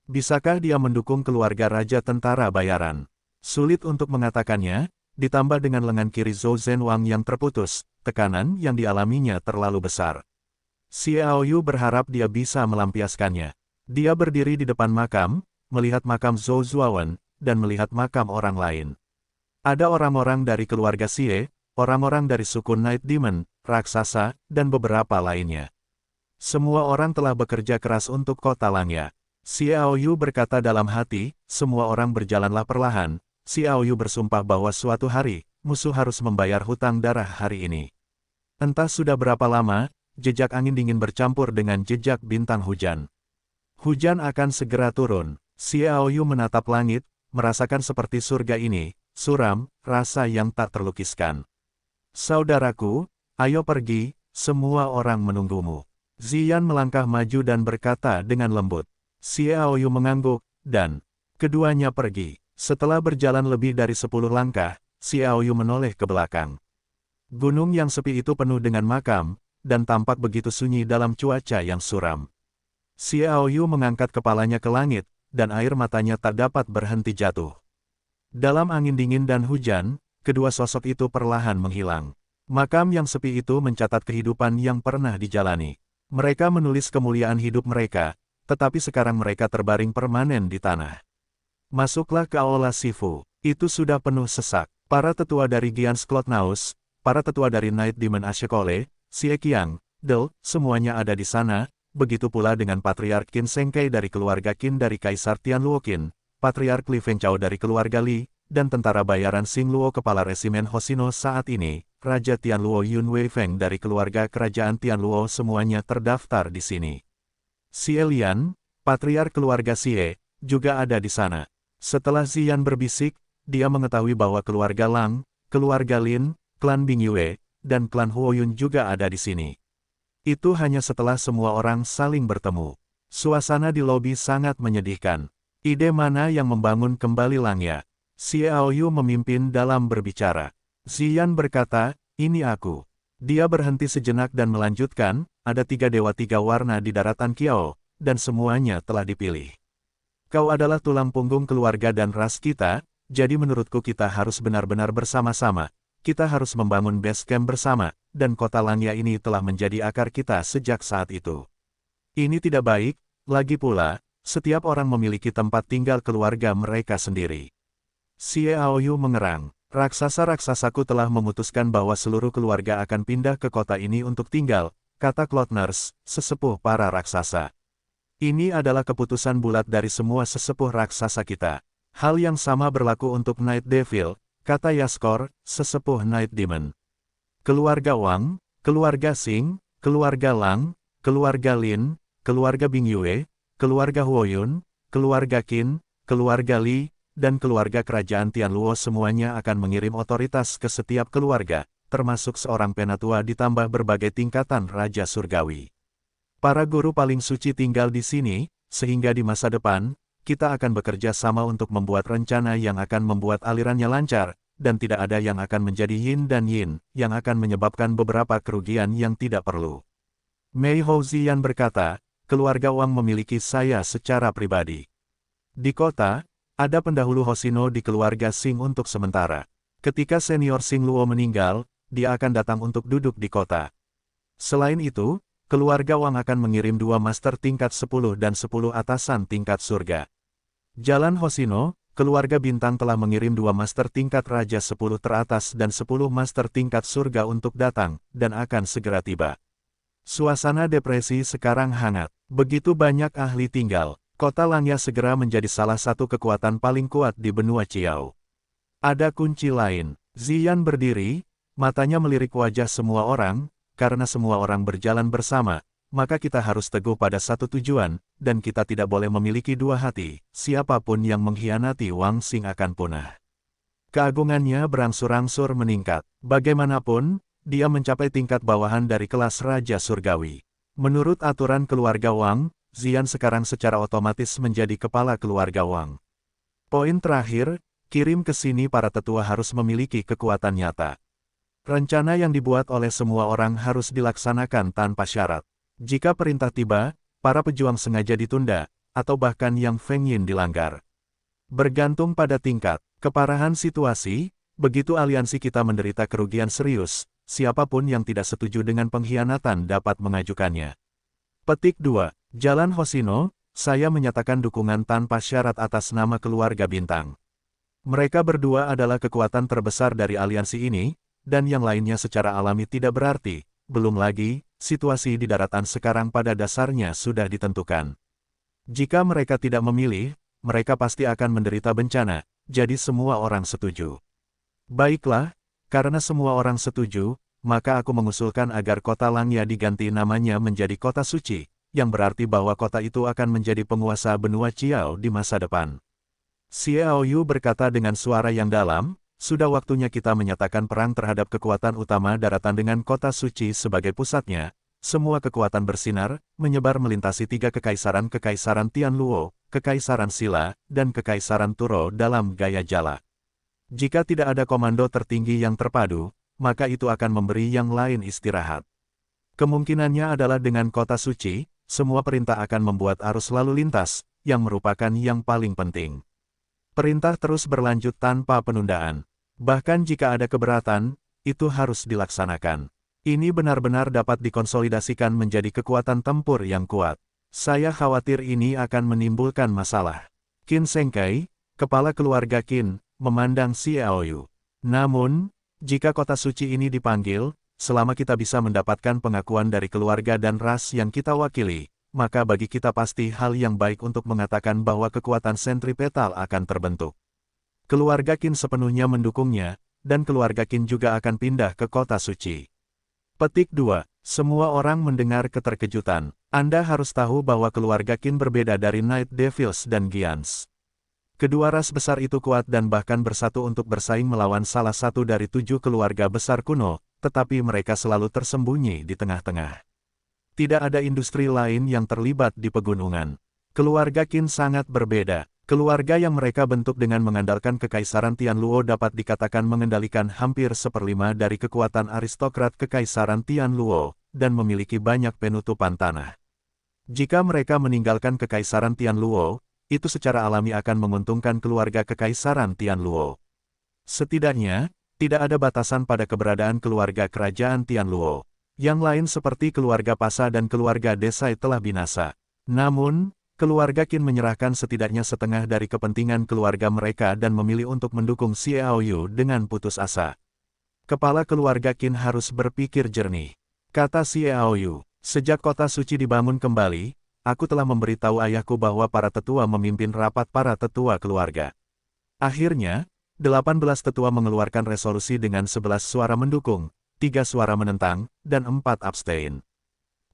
Bisakah dia mendukung keluarga Raja Tentara Bayaran? Sulit untuk mengatakannya, ditambah dengan lengan kiri Zhou Zhenwang yang terputus, tekanan yang dialaminya terlalu besar. Xiaoyu berharap dia bisa melampiaskannya. Dia berdiri di depan makam, melihat makam Zhou Zuowen, dan melihat makam orang lain. Ada orang-orang dari keluarga Xie, orang-orang dari suku Night Demon, raksasa, dan beberapa lainnya. Semua orang telah bekerja keras untuk kota Langya. Xiaoyu berkata dalam hati, semua orang berjalanlah perlahan. Xiaoyu bersumpah bahwa suatu hari, musuh harus membayar hutang darah hari ini. Entah sudah berapa lama, jejak angin dingin bercampur dengan jejak bintang hujan. Hujan akan segera turun. Xiaoyu menatap langit, merasakan seperti surga ini, suram, rasa yang tak terlukiskan. Saudaraku, ayo pergi, semua orang menunggumu. Ziyan melangkah maju dan berkata dengan lembut. Xiaoyu mengangguk, dan keduanya pergi. Setelah berjalan lebih dari 10 langkah, Xiaoyu menoleh ke belakang. Gunung yang sepi itu penuh dengan makam, dan tampak begitu sunyi dalam cuaca yang suram. Xiaoyu mengangkat kepalanya ke langit, dan air matanya tak dapat berhenti jatuh. Dalam angin dingin dan hujan, kedua sosok itu perlahan menghilang. Makam yang sepi itu mencatat kehidupan yang pernah dijalani. Mereka menulis kemuliaan hidup mereka, tetapi sekarang mereka terbaring permanen di tanah. Masuklah ke Aula Shifu. Itu sudah penuh sesak. Para tetua dari Giants Cloudnaus, para tetua dari Night Demon Ashekole, Xie Qiang, Del, semuanya ada di sana, begitu pula dengan Patriark Qin Sengkei dari keluarga Qin dari Kaisar Tianluo Qin, Patriark Li Fengchao dari keluarga Li, dan tentara bayaran Xingluo kepala resimen Hoshino saat ini, Raja Tianluo Yun Weifeng dari keluarga kerajaan Tianluo semuanya terdaftar di sini. Xie Lian, Patriark keluarga Xie, juga ada di sana. Setelah Ziyan berbisik, dia mengetahui bahwa keluarga Lang, keluarga Lin, klan Bingyue, dan klan Huoyun juga ada di sini. Itu hanya setelah semua orang saling bertemu. Suasana di lobi sangat menyedihkan. Ide mana yang membangun kembali Langya? Xiaoyu memimpin dalam berbicara. Ziyan berkata, ini aku. Dia berhenti sejenak dan melanjutkan, ada 3 dewa 3 warna di daratan Kiao, dan semuanya telah dipilih. Kau adalah tulang punggung keluarga dan ras kita, jadi menurutku kita harus benar-benar bersama-sama. Kita harus membangun base camp bersama, dan kota Langya ini telah menjadi akar kita sejak saat itu. Ini tidak baik, lagi pula, setiap orang memiliki tempat tinggal keluarga mereka sendiri. Xiaoyu mengerang. Raksasa-raksasaku telah memutuskan bahwa seluruh keluarga akan pindah ke kota ini untuk tinggal, kata Cloudners, sesepuh para raksasa. Ini adalah keputusan bulat dari semua sesepuh raksasa kita. Hal yang sama berlaku untuk Night Devil, kata Yaskor, sesepuh Night Demon. Keluarga Wang, keluarga Xing, keluarga Lang, keluarga Lin, keluarga Bingyue, keluarga Huoyun, keluarga Qin, keluarga Li, dan keluarga kerajaan Tianluo semuanya akan mengirim otoritas ke setiap keluarga, termasuk seorang penatua ditambah berbagai tingkatan Raja Surgawi. Para guru paling suci tinggal di sini, sehingga di masa depan, kita akan bekerja sama untuk membuat rencana yang akan membuat alirannya lancar, dan tidak ada yang akan menjadi yin dan yin, yang akan menyebabkan beberapa kerugian yang tidak perlu. Mei Houzian berkata, keluarga Wang memiliki saya secara pribadi. Di kota, ada pendahulu Hoshino di keluarga Xing untuk sementara. Ketika senior Xing Luo meninggal, dia akan datang untuk duduk di kota. Selain itu, keluarga Wang akan mengirim 2 master tingkat 10 dan 10 atasan tingkat surga. Jalan Hoshino, keluarga bintang telah mengirim 2 master tingkat raja 10 teratas dan 10 master tingkat surga untuk datang, dan akan segera tiba. Suasana depresi sekarang hangat. Begitu banyak ahli tinggal, kota Langya segera menjadi salah satu kekuatan paling kuat di benua Qiao. Ada kunci lain. Ziyan berdiri, matanya melirik wajah semua orang, karena semua orang berjalan bersama, maka kita harus teguh pada satu tujuan, dan kita tidak boleh memiliki dua hati. Siapapun yang mengkhianati Wang Xing akan punah. Keagungannya berangsur-angsur meningkat. Bagaimanapun, dia mencapai tingkat bawahan dari kelas Raja Surgawi. Menurut aturan keluarga Wang, Ziyan sekarang secara otomatis menjadi kepala keluarga Wang. Poin terakhir, kirim ke sini para tetua harus memiliki kekuatan nyata. Rencana yang dibuat oleh semua orang harus dilaksanakan tanpa syarat. Jika perintah tiba, para pejuang sengaja ditunda, atau bahkan yang Feng Yin dilanggar. Bergantung pada tingkat keparahan situasi, begitu aliansi kita menderita kerugian serius, siapapun yang tidak setuju dengan pengkhianatan dapat mengajukannya. Petik 2. Jalan Hoshino, saya menyatakan dukungan tanpa syarat atas nama keluarga bintang. Mereka berdua adalah kekuatan terbesar dari aliansi ini, dan yang lainnya secara alami tidak berarti. Belum lagi, situasi di daratan sekarang pada dasarnya sudah ditentukan. Jika mereka tidak memilih, mereka pasti akan menderita bencana, jadi semua orang setuju. Baiklah, karena semua orang setuju, maka aku mengusulkan agar kota Langya diganti namanya menjadi kota suci, yang berarti bahwa kota itu akan menjadi penguasa benua Qiao di masa depan. Xiao Yu berkata dengan suara yang dalam, sudah waktunya kita menyatakan perang terhadap kekuatan utama daratan dengan kota suci sebagai pusatnya. Semua kekuatan bersinar, menyebar melintasi 3 kekaisaran Tianluo, kekaisaran Silla, dan kekaisaran Turo dalam gaya jala. Jika tidak ada komando tertinggi yang terpadu, maka itu akan memberi yang lain istirahat. Kemungkinannya adalah dengan kota suci, semua perintah akan membuat arus lalu lintas, yang merupakan yang paling penting. Perintah terus berlanjut tanpa penundaan. Bahkan jika ada keberatan, itu harus dilaksanakan. Ini benar-benar dapat dikonsolidasikan menjadi kekuatan tempur yang kuat. Saya khawatir ini akan menimbulkan masalah. Qin Sengkai, kepala keluarga Qin, memandang Xiao Yu. Namun, jika kota suci ini dipanggil, selama kita bisa mendapatkan pengakuan dari keluarga dan ras yang kita wakili, maka bagi kita pasti hal yang baik untuk mengatakan bahwa kekuatan sentripetal akan terbentuk. Keluarga Qin sepenuhnya mendukungnya, dan keluarga Qin juga akan pindah ke kota suci. Petik 2. Semua orang mendengar keterkejutan. Anda harus tahu bahwa keluarga Qin berbeda dari Night Devils dan Giants. Kedua ras besar itu kuat dan bahkan bersatu untuk bersaing melawan salah satu dari 7 keluarga besar kuno, tetapi mereka selalu tersembunyi di tengah-tengah. Tidak ada industri lain yang terlibat di pegunungan. Keluarga Qin sangat berbeda. Keluarga yang mereka bentuk dengan mengandalkan kekaisaran Tianluo dapat dikatakan mengendalikan hampir 1/5 dari kekuatan aristokrat kekaisaran Tianluo, dan memiliki banyak penutupan tanah. Jika mereka meninggalkan kekaisaran Tianluo, itu secara alami akan menguntungkan keluarga kekaisaran Tianluo. Setidaknya, tidak ada batasan pada keberadaan keluarga kerajaan Tianluo. Yang lain seperti keluarga Pasa dan keluarga Desai telah binasa. Namun, keluarga Qin menyerahkan setidaknya setengah dari kepentingan keluarga mereka dan memilih untuk mendukung Xiao Yu dengan putus asa. Kepala keluarga Qin harus berpikir jernih. Kata Xiao Yu, sejak kota suci dibangun kembali, aku telah memberitahu ayahku bahwa para tetua memimpin rapat para tetua keluarga. Akhirnya, 18 tetua mengeluarkan resolusi dengan 11 suara mendukung, 3 suara menentang, dan 4 abstain.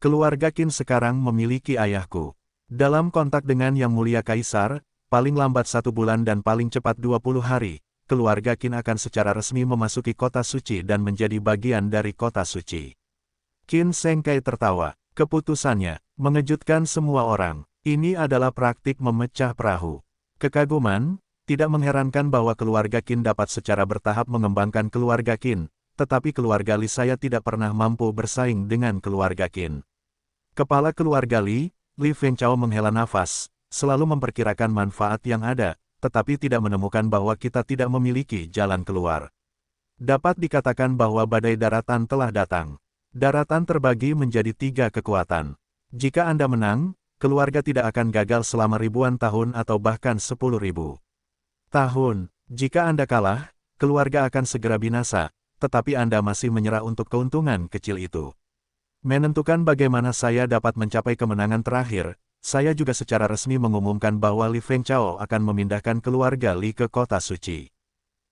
Keluarga Qin sekarang memiliki ayahku. Dalam kontak dengan Yang Mulia Kaisar, paling lambat 1 bulan dan paling cepat 20 hari, keluarga Qin akan secara resmi memasuki kota suci dan menjadi bagian dari kota suci. Qin Sengkai tertawa. Keputusannya mengejutkan semua orang. Ini adalah praktik memecah perahu. Kekaguman, tidak mengherankan bahwa keluarga Qin dapat secara bertahap mengembangkan keluarga Qin, tetapi keluarga Li saya tidak pernah mampu bersaing dengan keluarga Qin. Kepala keluarga Li, Li Fengchao menghela nafas, selalu memperkirakan manfaat yang ada, tetapi tidak menemukan bahwa kita tidak memiliki jalan keluar. Dapat dikatakan bahwa badai daratan telah datang. Daratan terbagi menjadi 3 kekuatan. Jika Anda menang, keluarga tidak akan gagal selama ribuan tahun atau bahkan 10.000 tahun. Jika Anda kalah, keluarga akan segera binasa, tetapi Anda masih menyerah untuk keuntungan kecil itu. Menentukan bagaimana saya dapat mencapai kemenangan terakhir, saya juga secara resmi mengumumkan bahwa Li Fengchao akan memindahkan keluarga Li ke kota suci.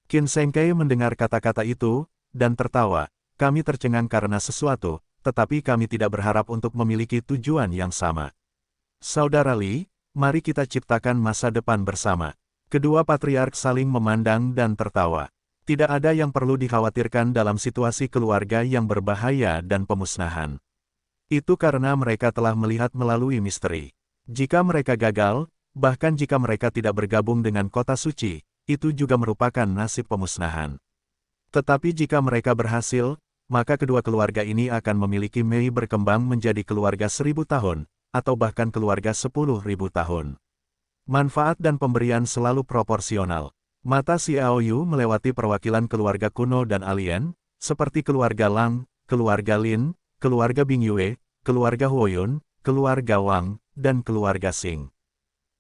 Qin Sengkai mendengar kata-kata itu, dan tertawa. Kami tercengang karena sesuatu, tetapi kami tidak berharap untuk memiliki tujuan yang sama. Saudara Li, mari kita ciptakan masa depan bersama. Kedua patriark saling memandang dan tertawa. Tidak ada yang perlu dikhawatirkan dalam situasi keluarga yang berbahaya dan pemusnahan. Itu karena mereka telah melihat melalui misteri. Jika mereka gagal, bahkan jika mereka tidak bergabung dengan kota suci, itu juga merupakan nasib pemusnahan. Tetapi jika mereka berhasil, maka kedua keluarga ini akan memiliki Mei berkembang menjadi keluarga 1000 tahun, atau bahkan keluarga 10.000 tahun. Manfaat dan pemberian selalu proporsional. Mata Xiao Yu melewati perwakilan keluarga kuno dan alien, seperti keluarga Lang, keluarga Lin, keluarga Bing Yue, keluarga Huoyun, keluarga Wang, dan keluarga Xing.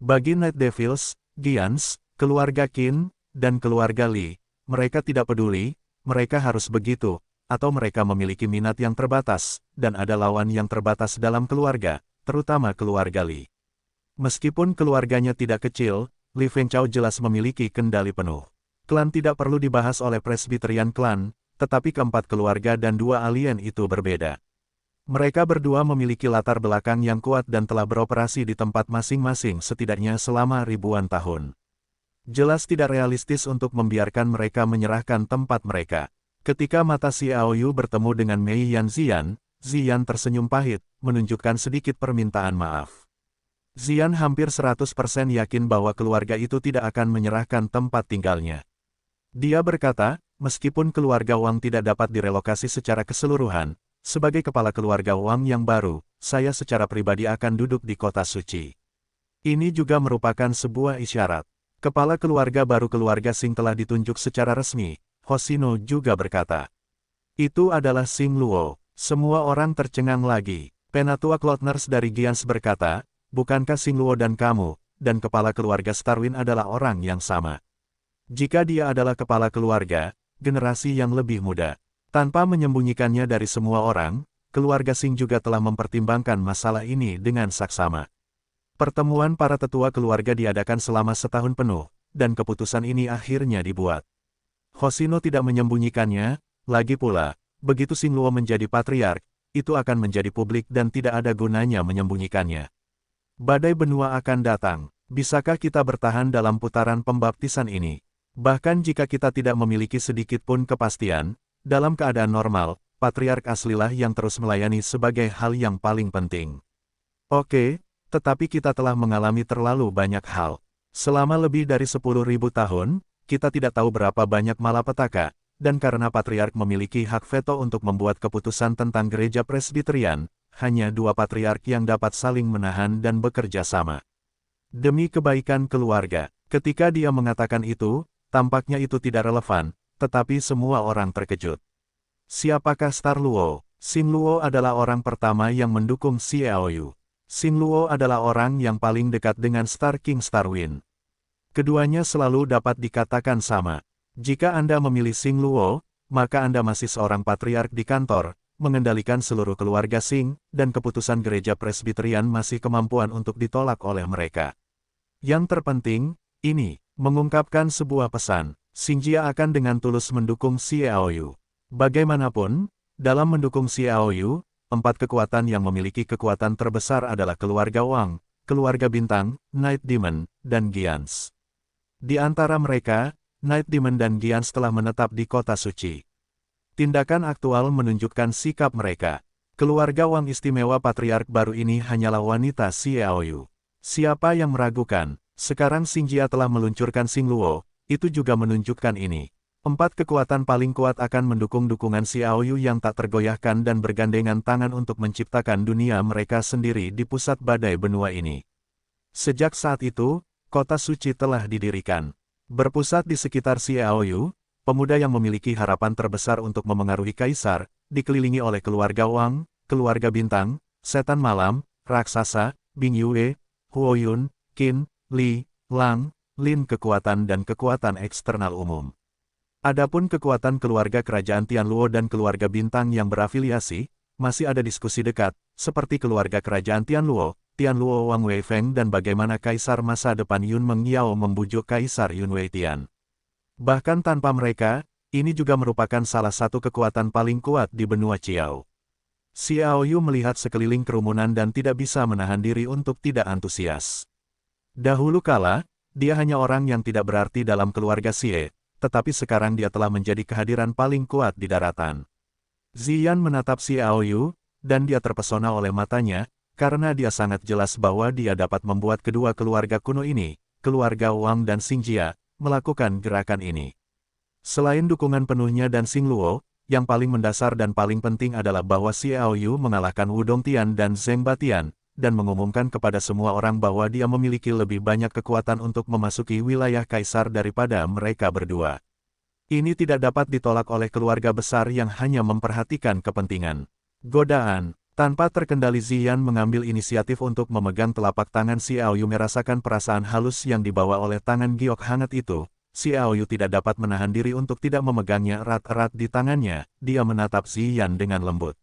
Bagi Night Devils, Giants, keluarga Qin, dan keluarga Li, mereka tidak peduli, mereka harus begitu, atau mereka memiliki minat yang terbatas, dan ada lawan yang terbatas dalam keluarga, terutama keluarga Li. Meskipun keluarganya tidak kecil, Li Fengchao jelas memiliki kendali penuh. Klan tidak perlu dibahas oleh Presbyterian Klan, tetapi keempat keluarga dan 2 alien itu berbeda. Mereka berdua memiliki latar belakang yang kuat dan telah beroperasi di tempat masing-masing setidaknya selama ribuan tahun. Jelas tidak realistis untuk membiarkan mereka menyerahkan tempat mereka. Ketika mata Xiao Yu bertemu dengan Mei Yan Ziyan, Ziyan tersenyum pahit, menunjukkan sedikit permintaan maaf. Ziyan hampir 100% yakin bahwa keluarga itu tidak akan menyerahkan tempat tinggalnya. Dia berkata, meskipun keluarga Wang tidak dapat direlokasi secara keseluruhan, sebagai kepala keluarga Wang yang baru, saya secara pribadi akan duduk di kota suci. Ini juga merupakan sebuah isyarat. Kepala keluarga baru keluarga Xing telah ditunjuk secara resmi. Hoshino juga berkata. Itu adalah Xing Luo. Semua orang tercengang lagi. Penatua Cloudners dari Giants berkata, bukankah Xing Luo dan kamu, dan kepala keluarga Starwind adalah orang yang sama? Jika dia adalah kepala keluarga, generasi yang lebih muda. Tanpa menyembunyikannya dari semua orang, keluarga Xing juga telah mempertimbangkan masalah ini dengan saksama. Pertemuan para tetua keluarga diadakan selama setahun penuh, dan keputusan ini akhirnya dibuat. Hoshino tidak menyembunyikannya, lagi pula, begitu Xing Luo menjadi patriark, itu akan menjadi publik dan tidak ada gunanya menyembunyikannya. Badai benua akan datang. Bisakah kita bertahan dalam putaran pembaptisan ini? Bahkan jika kita tidak memiliki sedikit pun kepastian, dalam keadaan normal, patriark aslilah yang terus melayani sebagai hal yang paling penting. Oke, tetapi kita telah mengalami terlalu banyak hal. Selama lebih dari 10.000 tahun, kita tidak tahu berapa banyak malapetaka, dan karena patriark memiliki hak veto untuk membuat keputusan tentang gereja Presbyterian, hanya 2 patriark yang dapat saling menahan dan bekerja sama. Demi kebaikan keluarga, ketika dia mengatakan itu, tampaknya itu tidak relevan, tetapi semua orang terkejut. Siapakah Star Luo? Xing Luo adalah orang pertama yang mendukung Xiao Yu. Xing Luo adalah orang yang paling dekat dengan Star King Starwind. Keduanya selalu dapat dikatakan sama. Jika Anda memilih Xing Luo, maka Anda masih seorang patriark di kantor, mengendalikan seluruh keluarga Xing, dan keputusan gereja Presbyterian masih kemampuan untuk ditolak oleh mereka. Yang terpenting, ini, mengungkapkan sebuah pesan, Xingjia akan dengan tulus mendukung Xiao Yu. Bagaimanapun, dalam mendukung Xiao Yu, 4 kekuatan yang memiliki kekuatan terbesar adalah keluarga Wang, keluarga bintang, Night Demon, dan Giants. Di antara mereka, Night Demon dan Giants telah menetap di kota suci. Tindakan aktual menunjukkan sikap mereka. Keluarga Wang istimewa patriark baru ini hanyalah wanita Xiaoyu. Siapa yang meragukan? Sekarang Xingjia telah meluncurkan Xingluo, itu juga menunjukkan ini. 4 kekuatan paling kuat akan mendukung dukungan Xiaoyu yang tak tergoyahkan dan bergandengan tangan untuk menciptakan dunia mereka sendiri di pusat badai benua ini. Sejak saat itu, kota suci telah didirikan. Berpusat di sekitar Xiaoyu, pemuda yang memiliki harapan terbesar untuk memengaruhi kaisar, dikelilingi oleh keluarga Wang, keluarga bintang, setan malam, raksasa, Bing Yue, Huo Yun, Qin, Li, Lang, Lin kekuatan dan kekuatan eksternal umum. Adapun kekuatan keluarga kerajaan Tianluo dan keluarga bintang yang berafiliasi, masih ada diskusi dekat, seperti keluarga kerajaan Tianluo, Wang Weifeng dan bagaimana kaisar masa depan Yun Mengyao membujuk kaisar Yun Weitian. Bahkan tanpa mereka, ini juga merupakan salah satu kekuatan paling kuat di benua Qiao. Xiaoyu melihat sekeliling kerumunan dan tidak bisa menahan diri untuk tidak antusias. Dahulu kala, dia hanya orang yang tidak berarti dalam keluarga Xie, tetapi sekarang dia telah menjadi kehadiran paling kuat di daratan. Ziyan menatap Xiaoyu, dan dia terpesona oleh matanya, karena dia sangat jelas bahwa dia dapat membuat kedua keluarga kuno ini, keluarga Wang dan Xingjia, melakukan gerakan ini. Selain dukungan penuhnya dan Xingluo, yang paling mendasar dan paling penting adalah bahwa Xiaoyu mengalahkan Wu Dongtian dan Zheng Batian, dan mengumumkan kepada semua orang bahwa dia memiliki lebih banyak kekuatan untuk memasuki wilayah kaisar daripada mereka berdua. Ini tidak dapat ditolak oleh keluarga besar yang hanya memperhatikan kepentingan. Godaan. Tanpa terkendali Ziyan mengambil inisiatif untuk memegang telapak tangan Xiaoyu merasakan perasaan halus yang dibawa oleh tangan giok hangat itu. Xiaoyu tidak dapat menahan diri untuk tidak memegangnya erat-erat di tangannya, dia menatap Ziyan dengan lembut.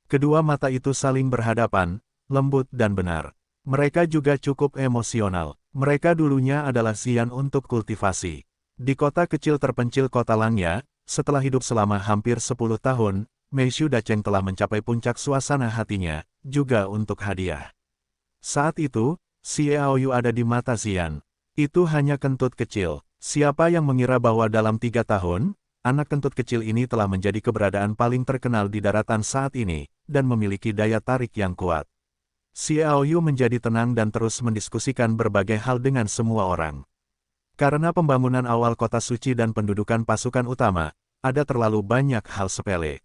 Kedua mata itu saling berhadapan, lembut dan benar. Mereka juga cukup emosional. Mereka dulunya adalah Ziyan untuk kultivasi. Di kota kecil terpencil kota Langya, setelah hidup selama hampir 10 tahun, Meishu Dacheng telah mencapai puncak suasana hatinya, juga untuk hadiah. Saat itu, Xiaoyu ada di mata Ziyan. Itu hanya kentut kecil. Siapa yang mengira bahwa dalam 3 tahun, anak kentut kecil ini telah menjadi keberadaan paling terkenal di daratan saat ini, dan memiliki daya tarik yang kuat. Xiaoyu menjadi tenang dan terus mendiskusikan berbagai hal dengan semua orang. Karena pembangunan awal kota suci dan pendudukan pasukan utama, ada terlalu banyak hal sepele.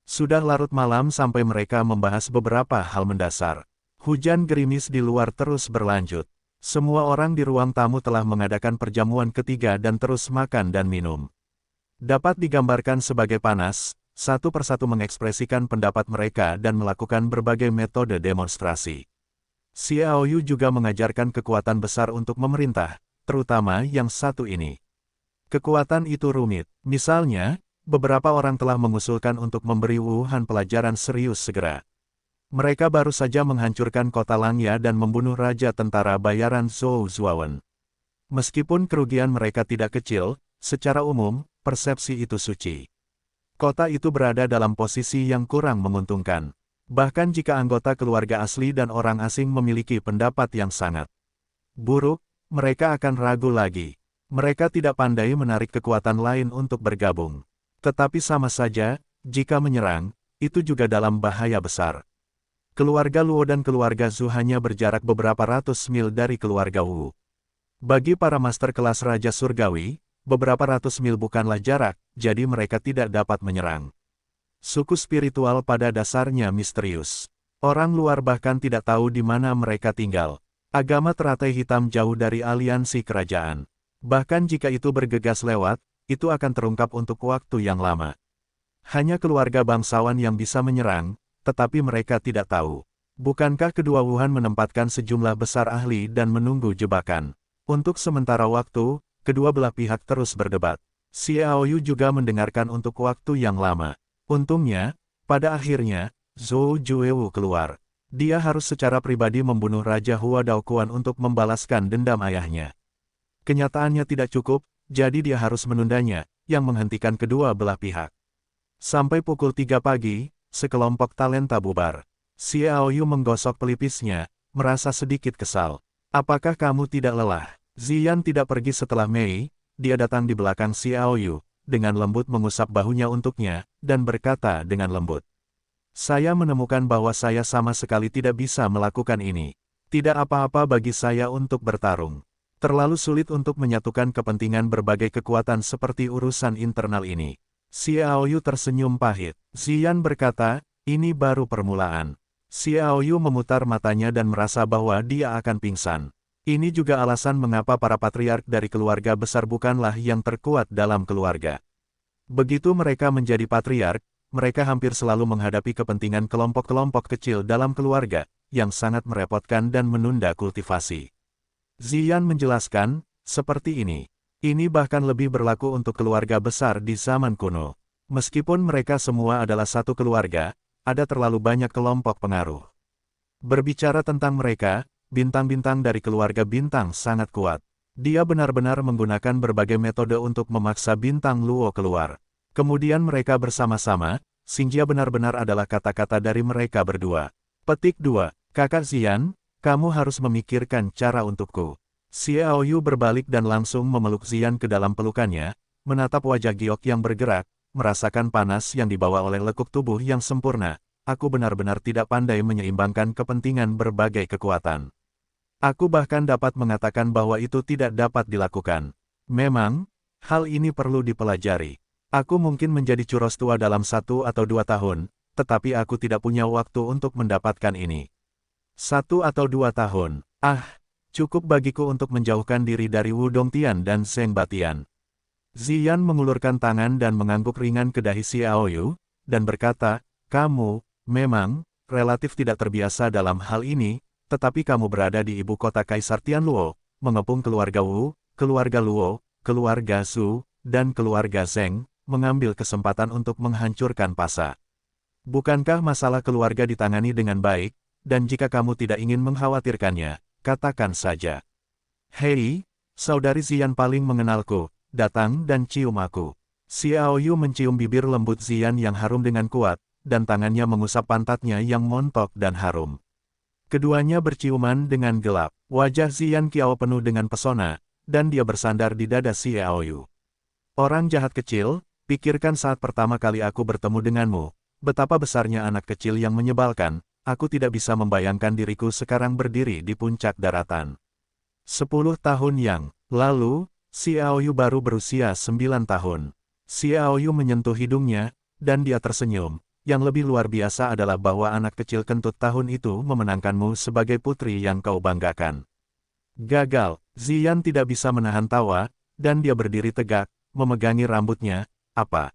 Sudah larut malam sampai mereka membahas beberapa hal mendasar. Hujan gerimis di luar terus berlanjut. Semua orang di ruang tamu telah mengadakan perjamuan ketiga dan terus makan dan minum. Dapat digambarkan sebagai panas, satu persatu mengekspresikan pendapat mereka dan melakukan berbagai metode demonstrasi. Xiaoyu juga mengajarkan kekuatan besar untuk memerintah, terutama yang satu ini. Kekuatan itu rumit. Misalnya, beberapa orang telah mengusulkan untuk memberi Wuhan pelajaran serius segera. Mereka baru saja menghancurkan kota Langya dan membunuh raja tentara bayaran Zhou Zuowen. Meskipun kerugian mereka tidak kecil, secara umum, persepsi itu suci. Kota itu berada dalam posisi yang kurang menguntungkan. Bahkan jika anggota keluarga asli dan orang asing memiliki pendapat yang sangat buruk, mereka akan ragu lagi. Mereka tidak pandai menarik kekuatan lain untuk bergabung. Tetapi sama saja, jika menyerang, itu juga dalam bahaya besar. Keluarga Luo dan keluarga Zhu hanya berjarak beberapa ratus mil dari keluarga Wu. Bagi para master kelas Raja Surgawi, beberapa ratus mil bukanlah jarak, jadi mereka tidak dapat menyerang. Suku spiritual pada dasarnya misterius. Orang luar bahkan tidak tahu di mana mereka tinggal. Agama teratai hitam jauh dari aliansi kerajaan. Bahkan jika itu bergegas lewat, itu akan terungkap untuk waktu yang lama. Hanya keluarga bangsawan yang bisa menyerang, tetapi mereka tidak tahu. Bukankah kedua Wuhan menempatkan sejumlah besar ahli dan menunggu jebakan? Untuk sementara waktu, kedua belah pihak terus berdebat. Xiaoyu juga mendengarkan untuk waktu yang lama. Untungnya, pada akhirnya, Zhou Juewu keluar. Dia harus secara pribadi membunuh Raja Hua Daoquan untuk membalaskan dendam ayahnya. Kenyataannya tidak cukup, jadi dia harus menundanya, yang menghentikan kedua belah pihak. Sampai pukul 3 pagi, sekelompok talenta bubar. Xiaoyu menggosok pelipisnya, merasa sedikit kesal. Apakah kamu tidak lelah? Ziyan tidak pergi setelah Mei, dia datang di belakang Xiao Yu, dengan lembut mengusap bahunya untuknya, dan berkata dengan lembut. Saya menemukan bahwa saya sama sekali tidak bisa melakukan ini. Tidak apa-apa bagi saya untuk bertarung. Terlalu sulit untuk menyatukan kepentingan berbagai kekuatan seperti urusan internal ini. Xiao Yu tersenyum pahit. Ziyan berkata, ini baru permulaan. Xiao Yu memutar matanya dan merasa bahwa dia akan pingsan. Ini juga alasan mengapa para patriark dari keluarga besar bukanlah yang terkuat dalam keluarga. Begitu mereka menjadi patriark, mereka hampir selalu menghadapi kepentingan kelompok-kelompok kecil dalam keluarga, yang sangat merepotkan dan menunda kultivasi. Ziyan menjelaskan, seperti ini. Ini bahkan lebih berlaku untuk keluarga besar di zaman kuno. Meskipun mereka semua adalah satu keluarga, ada terlalu banyak kelompok pengaruh. Berbicara tentang mereka, bintang-bintang dari keluarga bintang sangat kuat. Dia benar-benar menggunakan berbagai metode untuk memaksa bintang Luo keluar. Kemudian mereka bersama-sama, Xingjia benar-benar adalah kata-kata dari mereka berdua. Petik 2, Kakak Ziyan, kamu harus memikirkan cara untukku. Xiao Yu berbalik dan langsung memeluk Ziyan ke dalam pelukannya, menatap wajah Giok yang bergerak, merasakan panas yang dibawa oleh lekuk tubuh yang sempurna. Aku benar-benar tidak pandai menyeimbangkan kepentingan berbagai kekuatan. Aku bahkan dapat mengatakan bahwa itu tidak dapat dilakukan. Memang, hal ini perlu dipelajari. Aku mungkin menjadi curos tua dalam 1 atau 2 tahun, tetapi aku tidak punya waktu untuk mendapatkan ini. 1 atau 2 tahun, cukup bagiku untuk menjauhkan diri dari Wu Dongtian dan Zheng Batian. Ziyan mengulurkan tangan dan mengangguk ringan ke dahi Xiao Yu, dan berkata, kamu, memang, relatif tidak terbiasa dalam hal ini, tetapi kamu berada di ibu kota Kaisar Tianluo, mengepung keluarga Wu, keluarga Luo, keluarga Zhu, dan keluarga Zheng, mengambil kesempatan untuk menghancurkan Pasa. Bukankah masalah keluarga ditangani dengan baik, dan jika kamu tidak ingin mengkhawatirkannya, katakan saja. Hei, saudari Ziyan paling mengenalku, datang dan cium aku. Xiao Yu mencium bibir lembut Ziyan yang harum dengan kuat, dan tangannya mengusap pantatnya yang montok dan harum. Keduanya berciuman dengan gelap. Wajah Ziyan Qiao penuh dengan pesona, dan dia bersandar di dada Xiao Yu. Orang jahat kecil, pikirkan saat pertama kali aku bertemu denganmu, betapa besarnya anak kecil yang menyebalkan, aku tidak bisa membayangkan diriku sekarang berdiri di puncak daratan. 10 tahun yang lalu, Xiao Yu baru berusia 9 tahun. Xiao Yu menyentuh hidungnya, dan dia tersenyum. Yang lebih luar biasa adalah bahwa anak kecil kentut tahun itu memenangkanmu sebagai putri yang kau banggakan. Gagal, Ziyan tidak bisa menahan tawa, dan dia berdiri tegak, memegangi rambutnya. Apa?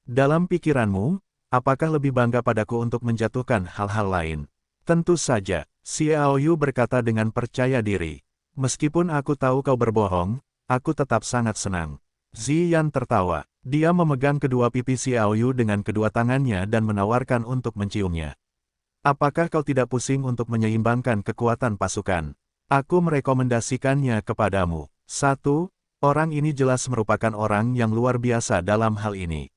Dalam pikiranmu, apakah lebih bangga padaku untuk menjatuhkan hal-hal lain? Tentu saja, Xiao Yu berkata dengan percaya diri. Meskipun aku tahu kau berbohong, aku tetap sangat senang. Ziyan tertawa. Dia memegang kedua pipi Xiao Yu dengan kedua tangannya dan menawarkan untuk menciumnya. Apakah kau tidak pusing untuk menyeimbangkan kekuatan pasukan? Aku merekomendasikannya kepadamu. 1. Orang ini jelas merupakan orang yang luar biasa dalam hal ini.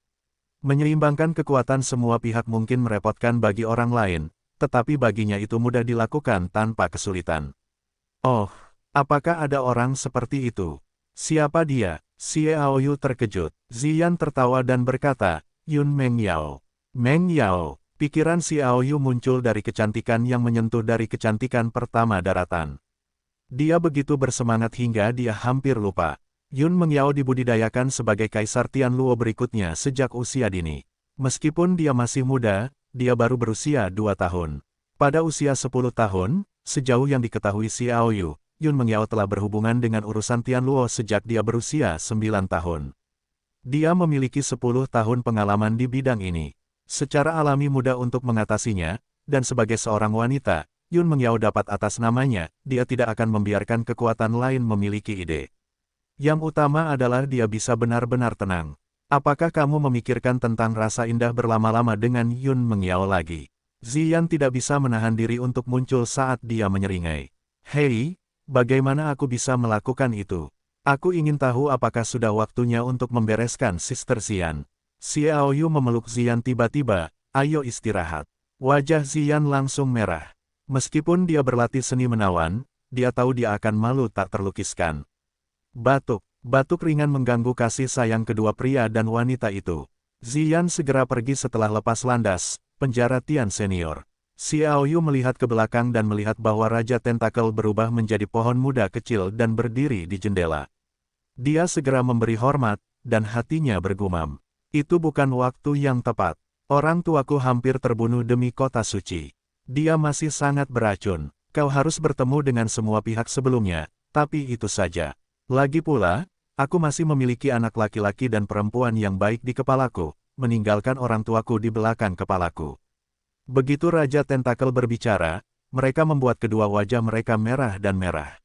Menyeimbangkan kekuatan semua pihak mungkin merepotkan bagi orang lain, tetapi baginya itu mudah dilakukan tanpa kesulitan. Oh, apakah ada orang seperti itu? Siapa dia? Xiao Yu terkejut. Ziyan tertawa dan berkata, Yun Meng Yao. Meng Yao. Pikiran Xiao Yu muncul dari kecantikan yang menyentuh dari kecantikan pertama daratan. Dia begitu bersemangat hingga dia hampir lupa. Yun Meng Yao dibudidayakan sebagai Kaisar Tianluo berikutnya sejak usia dini. Meskipun dia masih muda, dia baru berusia 2 tahun. Pada usia 10 tahun, sejauh yang diketahui Xiao Yu, Yun Meng Yao telah berhubungan dengan urusan Tianluo sejak dia berusia 9 tahun. Dia memiliki 10 tahun pengalaman di bidang ini. Secara alami mudah untuk mengatasinya, dan sebagai seorang wanita, Yun Meng Yao dapat atas namanya, dia tidak akan membiarkan kekuatan lain memiliki ide. Yang utama adalah dia bisa benar-benar tenang. Apakah kamu memikirkan tentang rasa indah berlama-lama dengan Yun Meng Yao lagi? Ziyan tidak bisa menahan diri untuk muncul saat dia menyeringai. Hei, bagaimana aku bisa melakukan itu? Aku ingin tahu apakah sudah waktunya untuk membereskan Sister Ziyan. Xiao Yu memeluk Ziyan tiba-tiba, ayo istirahat. Wajah Ziyan langsung merah. Meskipun dia berlatih seni menawan, dia tahu dia akan malu tak terlukiskan. Batuk ringan mengganggu kasih sayang kedua pria dan wanita itu. Ziyan segera pergi setelah lepas landas, penjara Tian senior. Xiao Yu melihat ke belakang dan melihat bahwa Raja Tentakel berubah menjadi pohon muda kecil dan berdiri di jendela. Dia segera memberi hormat, dan hatinya bergumam. Itu bukan waktu yang tepat. Orang tuaku hampir terbunuh demi kota suci. Dia masih sangat beracun. Kau harus bertemu dengan semua pihak sebelumnya, tapi itu saja. Lagi pula, aku masih memiliki anak laki-laki dan perempuan yang baik di kepalaku, meninggalkan orang tuaku di belakang kepalaku. Begitu Raja Tentakel berbicara, mereka membuat kedua wajah mereka merah dan merah.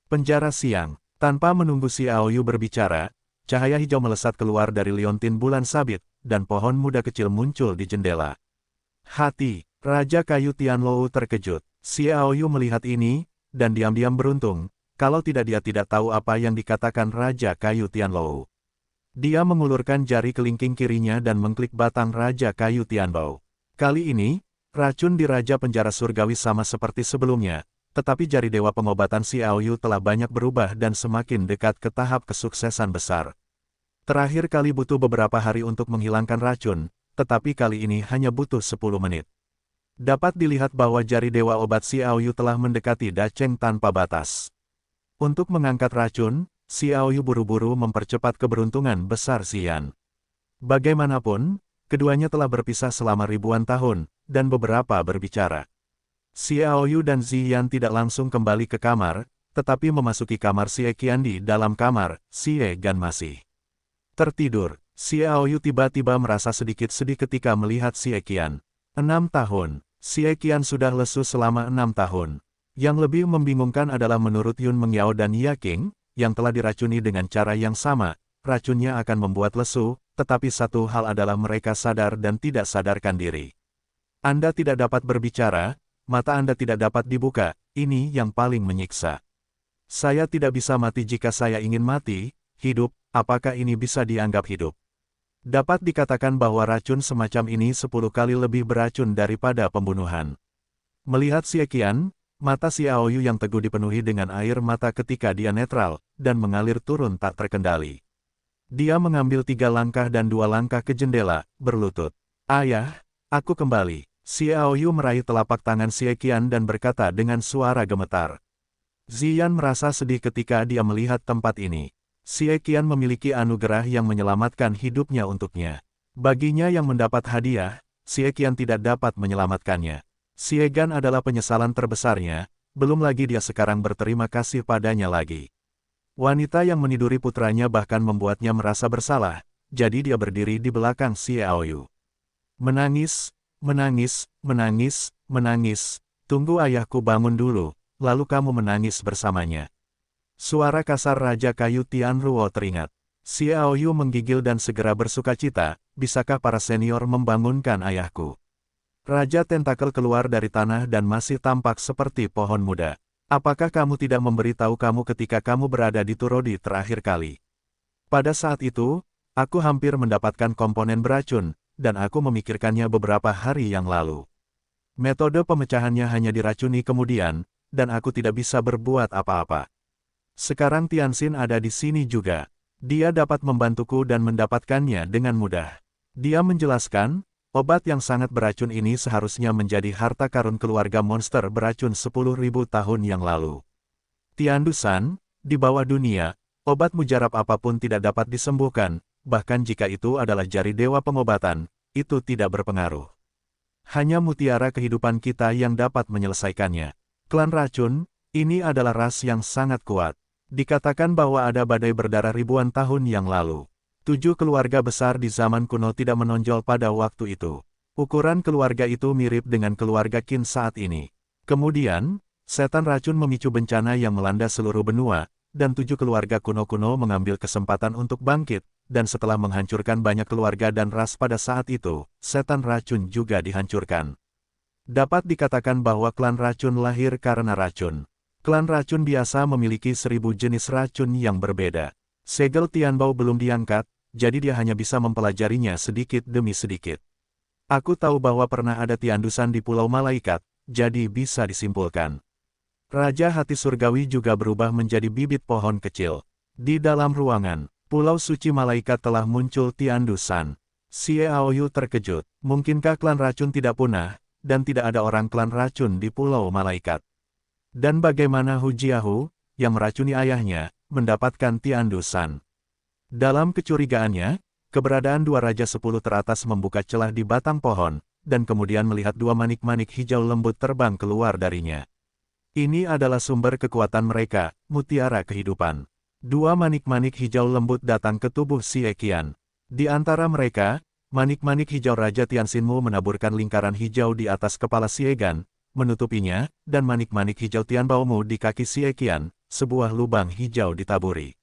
Penjara siang. Tanpa menunggu Xiao Yu berbicara, cahaya hijau melesat keluar dari liontin bulan sabit, dan pohon muda kecil muncul di jendela. Hati, Raja Kayu Tianlou terkejut. Xiao Yu melihat ini, dan diam-diam beruntung, kalau tidak dia tidak tahu apa yang dikatakan Raja Kayu Tianlou. Dia mengulurkan jari kelingking kirinya dan mengklik batang Raja Kayu Tianbao. Kali ini, racun di Raja Penjara Surgawi sama seperti sebelumnya, tetapi jari Dewa Pengobatan Xiao Yu telah banyak berubah dan semakin dekat ke tahap kesuksesan besar. Terakhir kali butuh beberapa hari untuk menghilangkan racun, tetapi kali ini hanya butuh 10 menit. Dapat dilihat bahwa jari Dewa Obat Xiao Yu telah mendekati Dacheng tanpa batas. Untuk mengangkat racun, Xiao Yu buru-buru mempercepat keberuntungan besar Xian. Bagaimanapun, keduanya telah berpisah selama ribuan tahun, dan beberapa berbicara. Xiao Yu dan Ziyan tidak langsung kembali ke kamar, tetapi memasuki kamar Xie Qian di dalam kamar. Xie Gan masih tertidur. Xiao Yu tiba-tiba merasa sedikit sedih ketika melihat Xie Qian. 6 tahun. Xie Qian sudah lesu selama 6 tahun. Yang lebih membingungkan adalah menurut Yun Mengyao dan Ya Qing, yang telah diracuni dengan cara yang sama, racunnya akan membuat lesu, tetapi satu hal adalah mereka sadar dan tidak sadarkan diri. Anda tidak dapat berbicara, mata Anda tidak dapat dibuka, ini yang paling menyiksa. Saya tidak bisa mati jika saya ingin mati, hidup, apakah ini bisa dianggap hidup? Dapat dikatakan bahwa racun semacam ini 10 kali lebih beracun daripada pembunuhan. Melihat Xie Qian, mata Xiao Yu yang teguh dipenuhi dengan air mata ketika dia netral, dan mengalir turun tak terkendali. Dia mengambil 3 langkah dan 2 langkah ke jendela, berlutut. Ayah, aku kembali. Xiao Yu meraih telapak tangan Xie Qian dan berkata dengan suara gemetar. Ziyan merasa sedih ketika dia melihat tempat ini. Xie Qian memiliki anugerah yang menyelamatkan hidupnya untuknya. Baginya yang mendapat hadiah, Xie Qian tidak dapat menyelamatkannya. Xie Gan adalah penyesalan terbesarnya, belum lagi dia sekarang berterima kasih padanya lagi. Wanita yang meniduri putranya bahkan membuatnya merasa bersalah, jadi dia berdiri di belakang Xiao Yu. Menangis, menangis, menangis, menangis. Tunggu ayahku bangun dulu, lalu kamu menangis bersamanya. Suara kasar Raja Kayu Tianruo teringat. Xiao Yu menggigil dan segera bersukacita, bisakah para senior membangunkan ayahku? Raja Tentakel keluar dari tanah dan masih tampak seperti pohon muda. Apakah kamu tidak memberitahu kamu ketika kamu berada di Turodi terakhir kali? Pada saat itu, aku hampir mendapatkan komponen beracun, dan aku memikirkannya beberapa hari yang lalu. Metode pemecahannya hanya diracuni kemudian, dan aku tidak bisa berbuat apa-apa. Sekarang Tianxin ada di sini juga. Dia dapat membantuku dan mendapatkannya dengan mudah. Dia menjelaskan, obat yang sangat beracun ini seharusnya menjadi harta karun keluarga monster beracun 10.000 tahun yang lalu. Tiandusan, di bawah dunia, obat mujarab apapun tidak dapat disembuhkan, bahkan jika itu adalah jari dewa pengobatan, itu tidak berpengaruh. Hanya mutiara kehidupan kita yang dapat menyelesaikannya. Klan racun, ini adalah ras yang sangat kuat. Dikatakan bahwa ada badai berdarah ribuan tahun yang lalu. 7 keluarga besar di zaman kuno tidak menonjol pada waktu itu. Ukuran keluarga itu mirip dengan keluarga Qin saat ini. Kemudian, setan racun memicu bencana yang melanda seluruh benua, dan 7 keluarga kuno-kuno mengambil kesempatan untuk bangkit, dan setelah menghancurkan banyak keluarga dan ras pada saat itu, setan racun juga dihancurkan. Dapat dikatakan bahwa klan racun lahir karena racun. Klan racun biasa memiliki 1000 jenis racun yang berbeda. Segel Tianbao belum diangkat, jadi dia hanya bisa mempelajarinya sedikit demi sedikit. Aku tahu bahwa pernah ada Tiandusan di Pulau Malaikat, jadi bisa disimpulkan. Raja Hati Surgawi juga berubah menjadi bibit pohon kecil. Di dalam ruangan, Pulau Suci Malaikat telah muncul Tiandu San. Xie Aoyu terkejut. Mungkinkah klan racun tidak punah, dan tidak ada orang klan racun di Pulau Malaikat? Dan bagaimana Hu Jiahu, yang meracuni ayahnya, mendapatkan Tiandu San? Dalam kecurigaannya, keberadaan dua Raja 10 teratas membuka celah di batang pohon, dan kemudian melihat dua manik-manik hijau lembut terbang keluar darinya. Ini adalah sumber kekuatan mereka, mutiara kehidupan. Dua manik-manik hijau lembut datang ke tubuh Xie Qian. Di antara mereka, manik-manik hijau Raja Tianxinmu menaburkan lingkaran hijau di atas kepala Xie Gan, menutupinya, dan manik-manik hijau Tianbaomu di kaki Xie Qian, sebuah lubang hijau ditaburi.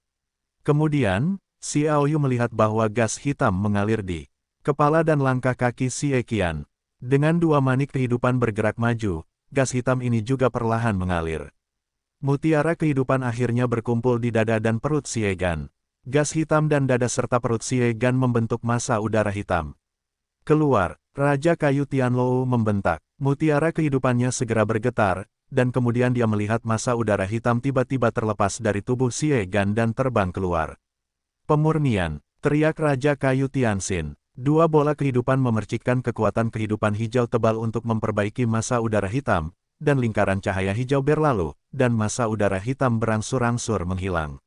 Kemudian, Xie Aoyu melihat bahwa gas hitam mengalir di kepala dan langkah kaki Xie Qian. Dengan dua manik kehidupan bergerak maju, gas hitam ini juga perlahan mengalir. Mutiara kehidupan akhirnya berkumpul di dada dan perut Xie Gan. Gas hitam dan dada serta perut Xie Gan membentuk massa udara hitam. Keluar, Raja Kayu Tianlou membentak. Mutiara kehidupannya segera bergetar, dan kemudian dia melihat massa udara hitam tiba-tiba terlepas dari tubuh Xie Gan dan terbang keluar. Pemurnian, teriak Raja Kayu Tianxin. Dua bola kehidupan memercikkan kekuatan kehidupan hijau tebal untuk memperbaiki massa udara hitam, dan lingkaran cahaya hijau berlalu, dan massa udara hitam berangsur-angsur menghilang.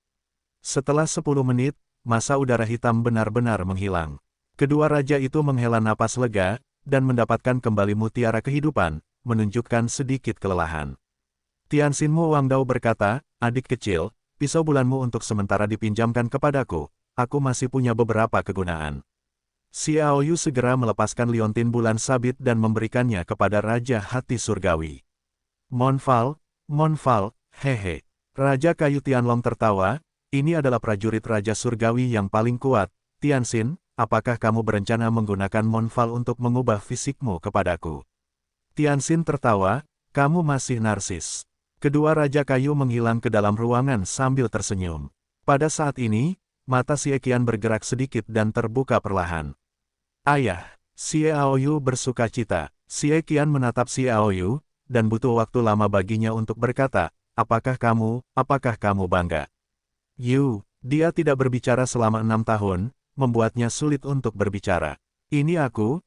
Setelah 10 menit, massa udara hitam benar-benar menghilang. Kedua raja itu menghela napas lega, dan mendapatkan kembali mutiara kehidupan, menunjukkan sedikit kelelahan. Tianxinmu Wangdao berkata, adik kecil, pisau bulanmu untuk sementara dipinjamkan kepadaku, aku masih punya beberapa kegunaan. Xie Aoyu segera melepaskan liontin bulan sabit dan memberikannya kepada Raja Hati Surgawi. Monfal, hehe. Raja Kayu Tianlong tertawa, ini adalah prajurit Raja Surgawi yang paling kuat. Tianxin, apakah kamu berencana menggunakan Monfal untuk mengubah fisikmu kepadaku? Tianxin tertawa, kamu masih narsis. Kedua Raja Kayu menghilang ke dalam ruangan sambil tersenyum. Pada saat ini, mata Xie Qian bergerak sedikit dan terbuka perlahan. Ayah, Xie Aoyu bersuka cita. Xie Qian menatap Xie Aoyu, dan butuh waktu lama baginya untuk berkata, apakah kamu bangga? Dia tidak berbicara selama 6 tahun, membuatnya sulit untuk berbicara. Ini aku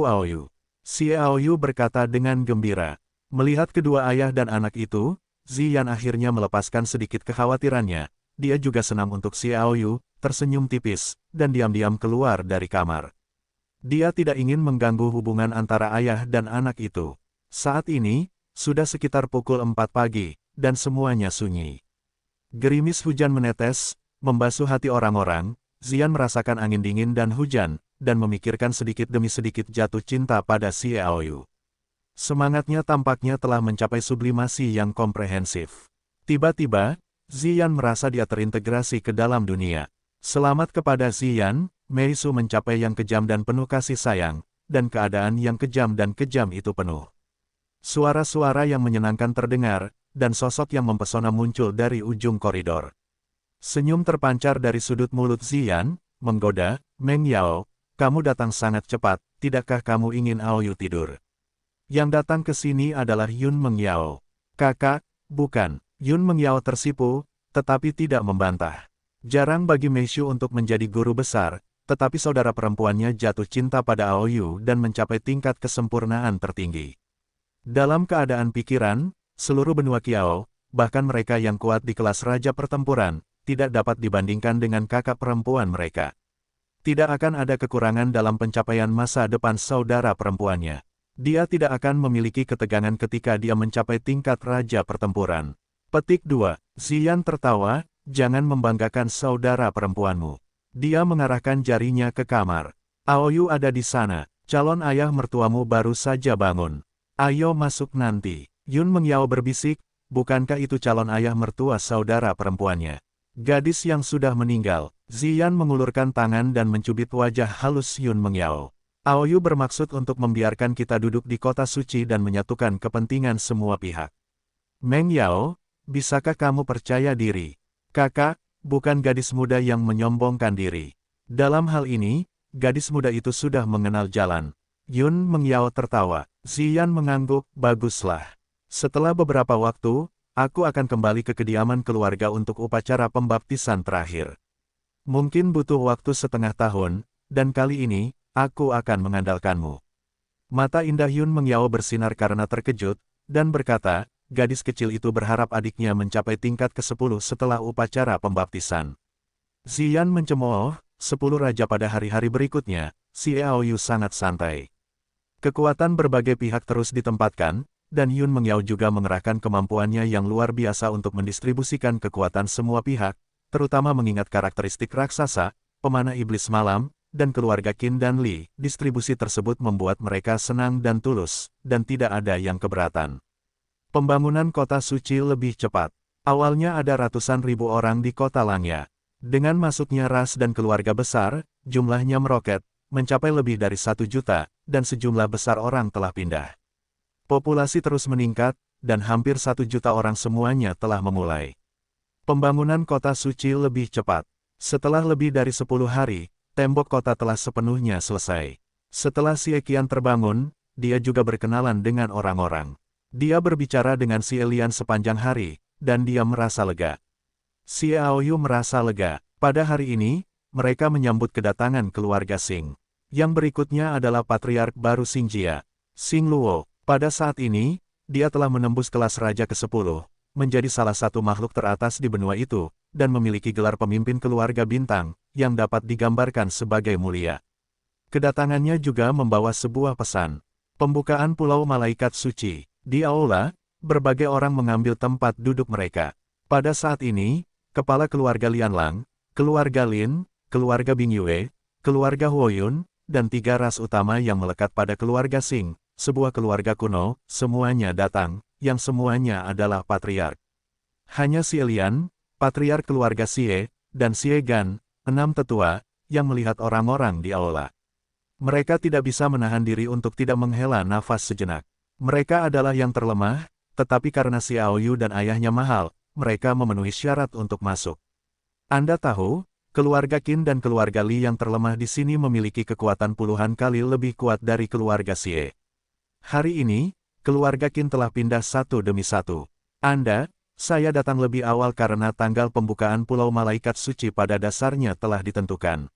Aoyu. Xie Aoyu berkata dengan gembira. Melihat kedua ayah dan anak itu, Ziyan akhirnya melepaskan sedikit kekhawatirannya. Dia juga senang untuk Xie Aoyu, tersenyum tipis, dan diam-diam keluar dari kamar. Dia tidak ingin mengganggu hubungan antara ayah dan anak itu. Saat ini, sudah sekitar pukul 4 pagi, dan semuanya sunyi. Gerimis hujan menetes, membasuh hati orang-orang. Ziyan merasakan angin dingin dan hujan, dan memikirkan sedikit demi sedikit jatuh cinta pada Xie Aoyu. Semangatnya tampaknya telah mencapai sublimasi yang komprehensif. Tiba-tiba, Ziyan merasa dia terintegrasi ke dalam dunia. Selamat kepada Ziyan, Meisu mencapai yang kejam dan penuh kasih sayang, dan keadaan yang kejam itu penuh. Suara-suara yang menyenangkan terdengar, dan sosok yang mempesona muncul dari ujung koridor. Senyum terpancar dari sudut mulut Ziyan, menggoda, Meng Yao, kamu datang sangat cepat, tidakkah kamu ingin Aoyu tidur? Yang datang ke sini adalah Yun Meng Yao. Kakak, bukan. Yun Meng Yao tersipu, tetapi tidak membantah. Jarang bagi Meishu untuk menjadi guru besar, tetapi saudara perempuannya jatuh cinta pada Aoyu dan mencapai tingkat kesempurnaan tertinggi. Dalam keadaan pikiran, seluruh benua Kiao, bahkan mereka yang kuat di kelas raja pertempuran, tidak dapat dibandingkan dengan kakak perempuan mereka. Tidak akan ada kekurangan dalam pencapaian masa depan saudara perempuannya. Dia tidak akan memiliki ketegangan ketika dia mencapai tingkat raja pertempuran. Petik 2. Ziyan tertawa, jangan membanggakan saudara perempuanmu. Dia mengarahkan jarinya ke kamar. Aoyu ada di sana, calon ayah mertuamu baru saja bangun. Ayo masuk nanti. Yun Meng Yao berbisik, bukankah itu calon ayah mertua saudara perempuannya? Gadis yang sudah meninggal. Ziyan mengulurkan tangan dan mencubit wajah halus Yun Meng Yao. Aoyu bermaksud untuk membiarkan kita duduk di kota suci dan menyatukan kepentingan semua pihak. Meng Yao, bisakah kamu percaya diri? Kakak, bukan gadis muda yang menyombongkan diri. Dalam hal ini, gadis muda itu sudah mengenal jalan. Yun Mengyao tertawa. Ziyan mengangguk, baguslah. Setelah beberapa waktu, aku akan kembali ke kediaman keluarga untuk upacara pembaptisan terakhir. Mungkin butuh waktu setengah tahun, dan kali ini, aku akan mengandalkanmu. Mata indah Yun Mengyao bersinar karena terkejut, dan berkata, gadis kecil itu berharap adiknya mencapai tingkat ke-10 setelah upacara pembaptisan. Ziyan mencemooh, 10 raja pada hari-hari berikutnya, Xiao Yu sangat santai. Kekuatan berbagai pihak terus ditempatkan, dan Yun Mengyao juga mengerahkan kemampuannya yang luar biasa untuk mendistribusikan kekuatan semua pihak, terutama mengingat karakteristik raksasa, pemanah iblis malam, dan keluarga Qin dan Li. Distribusi tersebut membuat mereka senang dan tulus, dan tidak ada yang keberatan. Pembangunan kota suci lebih cepat. Awalnya ada ratusan ribu orang di kota Langya. Dengan masuknya ras dan keluarga besar, jumlahnya meroket, mencapai lebih dari 1 juta, dan sejumlah besar orang telah pindah. Populasi terus meningkat, dan hampir 1 juta orang semuanya telah memulai. Pembangunan kota suci lebih cepat. Setelah lebih dari 10 hari, tembok kota telah sepenuhnya selesai. Setelah Xie Qian terbangun, dia juga berkenalan dengan orang-orang. Dia berbicara dengan Xie Lian sepanjang hari, dan dia merasa lega. Xiao Yu merasa lega. Pada hari ini, mereka menyambut kedatangan keluarga Xing. Yang berikutnya adalah patriark baru Xingjia, Xing Luo. Pada saat ini, dia telah menembus kelas Raja ke-10, menjadi salah satu makhluk teratas di benua itu, dan memiliki gelar pemimpin keluarga bintang, yang dapat digambarkan sebagai mulia. Kedatangannya juga membawa sebuah pesan. Pembukaan Pulau Malaikat Suci. Di aula, berbagai orang mengambil tempat duduk mereka. Pada saat ini, kepala keluarga Lianlang, keluarga Lin, keluarga Bing Yue, keluarga Huoyun, dan 3 ras utama yang melekat pada keluarga Xing, sebuah keluarga kuno, semuanya datang, yang semuanya adalah patriark. Hanya Xie Lian, patriark keluarga Xie, dan Xie Gan, 6 tetua, yang melihat orang-orang di aula. Mereka tidak bisa menahan diri untuk tidak menghela nafas sejenak. Mereka adalah yang terlemah, tetapi karena Xiao Yu dan ayahnya mahal, mereka memenuhi syarat untuk masuk. Anda tahu, keluarga Qin dan keluarga Li yang terlemah di sini memiliki kekuatan puluhan kali lebih kuat dari keluarga Xie. Hari ini, keluarga Qin telah pindah satu demi satu. Saya datang lebih awal karena tanggal pembukaan Pulau Malaikat Suci pada dasarnya telah ditentukan.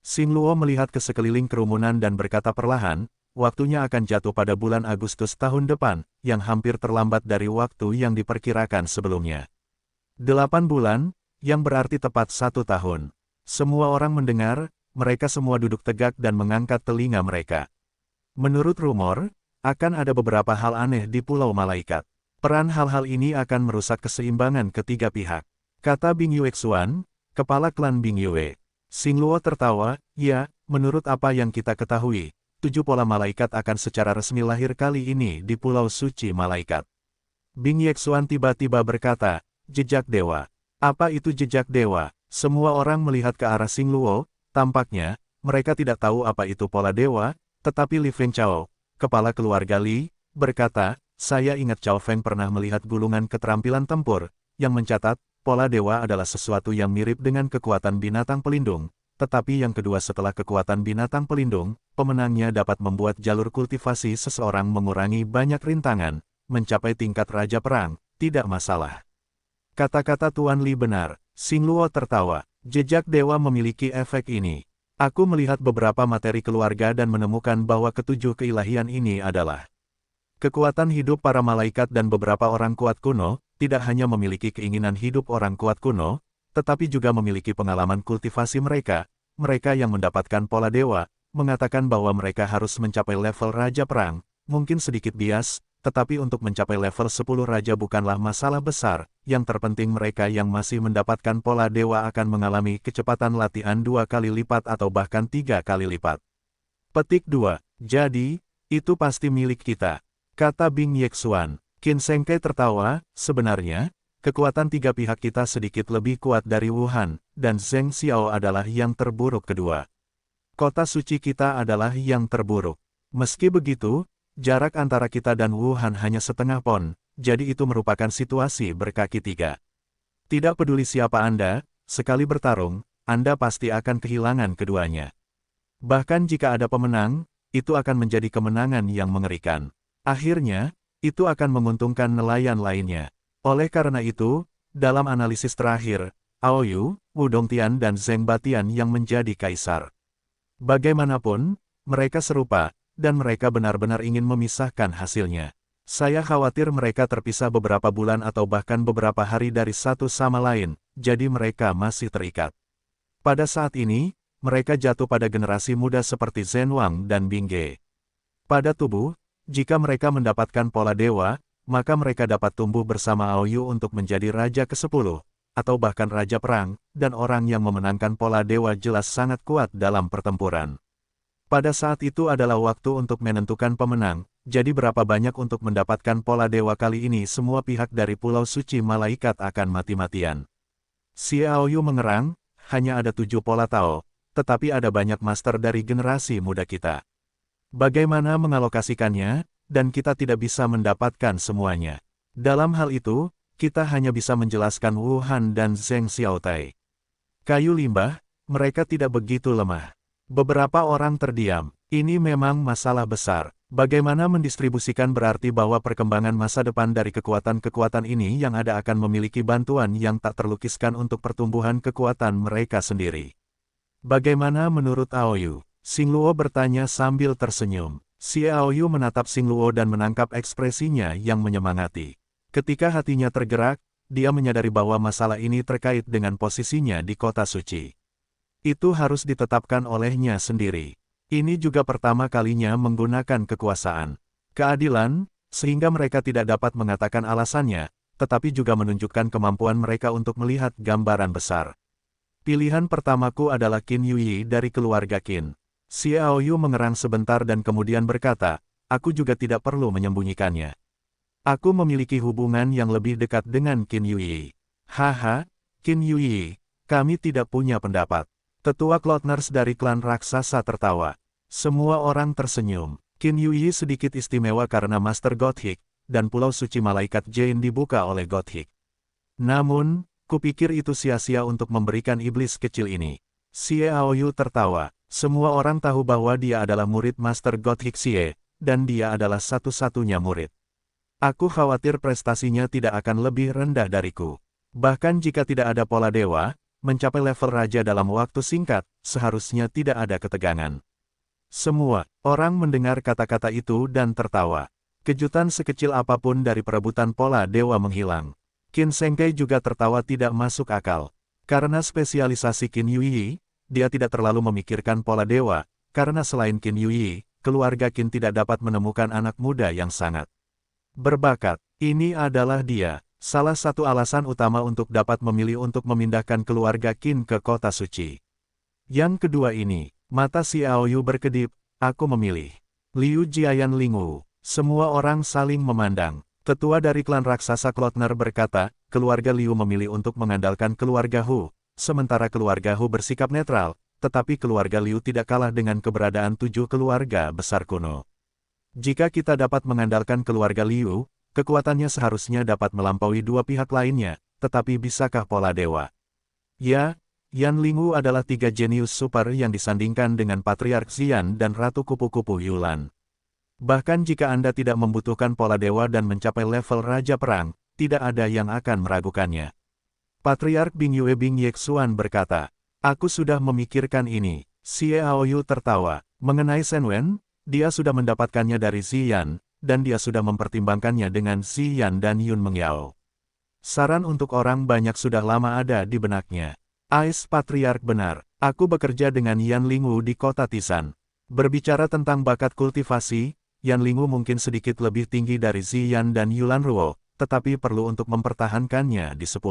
Xing Luo melihat ke sekeliling kerumunan dan berkata perlahan, waktunya akan jatuh pada bulan Agustus tahun depan, yang hampir terlambat dari waktu yang diperkirakan sebelumnya. 8 bulan, yang berarti tepat 1 tahun. Semua orang mendengar, mereka semua duduk tegak dan mengangkat telinga mereka. Menurut rumor, akan ada beberapa hal aneh di Pulau Malaikat. Peran hal-hal ini akan merusak keseimbangan ketiga pihak. Kata Bing Yuexuan, kepala klan Bing Yue. Xing Luo tertawa, ya, menurut apa yang kita ketahui, 7 pola malaikat akan secara resmi lahir kali ini di Pulau Suci Malaikat. Bing Yuexuan tiba-tiba berkata, jejak dewa. Apa itu jejak dewa? Semua orang melihat ke arah Xing Luo, tampaknya, mereka tidak tahu apa itu pola dewa, tetapi Li Fengchao, kepala keluarga Li, berkata, saya ingat Chao Feng pernah melihat gulungan keterampilan tempur, yang mencatat, pola dewa adalah sesuatu yang mirip dengan kekuatan binatang pelindung, tetapi yang kedua setelah kekuatan binatang pelindung, pemenangnya dapat membuat jalur kultivasi seseorang mengurangi banyak rintangan, mencapai tingkat raja perang, tidak masalah. Kata-kata Tuan Li benar, Xing Luo tertawa, jejak dewa memiliki efek ini. Aku melihat beberapa materi keluarga dan menemukan bahwa ketujuh keilahian ini adalah kekuatan hidup para malaikat dan beberapa orang kuat kuno, tidak hanya memiliki keinginan hidup orang kuat kuno, tetapi juga memiliki pengalaman kultivasi mereka. Mereka yang mendapatkan pola dewa, mengatakan bahwa mereka harus mencapai level Raja Perang, mungkin sedikit bias, tetapi untuk mencapai level 10 Raja bukanlah masalah besar, yang terpenting mereka yang masih mendapatkan pola dewa akan mengalami kecepatan latihan 2 kali lipat atau bahkan 3 kali lipat. Petik 2. Jadi, itu pasti milik kita, kata Bing Yuexuan. Qin Sengke tertawa, sebenarnya, kekuatan 3 pihak kita sedikit lebih kuat dari Wuhan, dan Zheng Xiao adalah yang terburuk kedua. Kota suci kita adalah yang terburuk. Meski begitu, jarak antara kita dan Wuhan hanya setengah pon, jadi itu merupakan situasi berkaki 3. Tidak peduli siapa Anda, sekali bertarung, Anda pasti akan kehilangan keduanya. Bahkan jika ada pemenang, itu akan menjadi kemenangan yang mengerikan. Akhirnya, itu akan menguntungkan nelayan lainnya. Oleh karena itu, dalam analisis terakhir, Aoyu, Wu Dongtian dan Zheng Batian yang menjadi kaisar. Bagaimanapun, mereka serupa, dan mereka benar-benar ingin memisahkan hasilnya. Saya khawatir mereka terpisah beberapa bulan atau bahkan beberapa hari dari satu sama lain, jadi mereka masih terikat. Pada saat ini, mereka jatuh pada generasi muda seperti Zhen Wang dan Bing Ge. Pada tubuh, jika mereka mendapatkan pola dewa, maka mereka dapat tumbuh bersama Aoyu untuk menjadi raja ke-10, atau bahkan raja perang, dan orang yang memenangkan pola dewa jelas sangat kuat dalam pertempuran. Pada saat itu adalah waktu untuk menentukan pemenang, jadi berapa banyak untuk mendapatkan pola dewa kali ini semua pihak dari Pulau Suci Malaikat akan mati-matian. Xie Aoyu mengerang, hanya ada 7 pola Tao, tetapi ada banyak master dari generasi muda kita. Bagaimana mengalokasikannya, dan kita tidak bisa mendapatkan semuanya. Dalam hal itu, kita hanya bisa menjelaskan Wu Han dan Zheng Xiaotai. Kayu limbah, mereka tidak begitu lemah. Beberapa orang terdiam. Ini memang masalah besar. Bagaimana mendistribusikan berarti bahwa perkembangan masa depan dari kekuatan-kekuatan ini yang ada akan memiliki bantuan yang tak terlukiskan untuk pertumbuhan kekuatan mereka sendiri. Bagaimana menurut Aoyu? Xingluo bertanya sambil tersenyum. Xie Aoyu menatap Xingluo dan menangkap ekspresinya yang menyemangati. Ketika hatinya tergerak, dia menyadari bahwa masalah ini terkait dengan posisinya di kota suci. Itu harus ditetapkan olehnya sendiri. Ini juga pertama kalinya menggunakan kekuasaan. Keadilan, sehingga mereka tidak dapat mengatakan alasannya, tetapi juga menunjukkan kemampuan mereka untuk melihat gambaran besar. Pilihan pertamaku adalah Qin Yuyi dari keluarga Qin. Xie Aoyu mengerang sebentar dan kemudian berkata, aku juga tidak perlu menyembunyikannya. Aku memiliki hubungan yang lebih dekat dengan Qin Yuyi. Haha, Qin Yuyi, kami tidak punya pendapat. Tetua Cloudners dari klan raksasa tertawa. Semua orang tersenyum. Qin Yuyi sedikit istimewa karena Master Gothik, dan Pulau Suci Malaikat Jane dibuka oleh Gothik. Namun, kupikir itu sia-sia untuk memberikan iblis kecil ini. Xie Aoyu tertawa. Semua orang tahu bahwa dia adalah murid Master Gothik Xie, dan dia adalah satu-satunya murid. Aku khawatir prestasinya tidak akan lebih rendah dariku. Bahkan jika tidak ada pola dewa, mencapai level raja dalam waktu singkat, seharusnya tidak ada ketegangan. Semua orang mendengar kata-kata itu dan tertawa. Kejutan sekecil apapun dari perebutan pola dewa menghilang. Qin Sengkei juga tertawa tidak masuk akal. Karena spesialisasi Qin Yuyi, dia tidak terlalu memikirkan pola dewa, karena selain Qin Yuyi, keluarga Qin tidak dapat menemukan anak muda yang sangat berbakat. Ini adalah dia, salah satu alasan utama untuk dapat memilih untuk memindahkan keluarga Qin ke kota suci. Yang kedua ini, mata si Aoyu berkedip, aku memilih. Liu Jiayan Lingwu. Semua orang saling memandang. Tetua dari klan raksasa Cloudner berkata, keluarga Liu memilih untuk mengandalkan keluarga Hu, sementara keluarga Hu bersikap netral, tetapi keluarga Liu tidak kalah dengan keberadaan 7 keluarga besar kuno. Jika kita dapat mengandalkan keluarga Liu, kekuatannya seharusnya dapat melampaui 2 pihak lainnya, tetapi bisakah pola dewa? Ya, Yan Lingwu adalah 3 jenius super yang disandingkan dengan Patriark Xian dan Ratu Kupu-Kupu Yulan. Bahkan jika Anda tidak membutuhkan pola dewa dan mencapai level Raja Perang, tidak ada yang akan meragukannya. Patriark Bing Yue Bing Yexuan berkata, aku sudah memikirkan ini. Xie Aoyu tertawa. Mengenai Shen Wen, dia sudah mendapatkannya dari Ziyan, dan dia sudah mempertimbangkannya dengan Ziyan dan Yun Mengyao. Saran untuk orang banyak sudah lama ada di benaknya. Ais Patriark benar, aku bekerja dengan Yan Lingwu di kota Tisan. Berbicara tentang bakat kultivasi, Yan Lingwu mungkin sedikit lebih tinggi dari Ziyan dan Yulan Ruo, tetapi perlu untuk mempertahankannya di 10.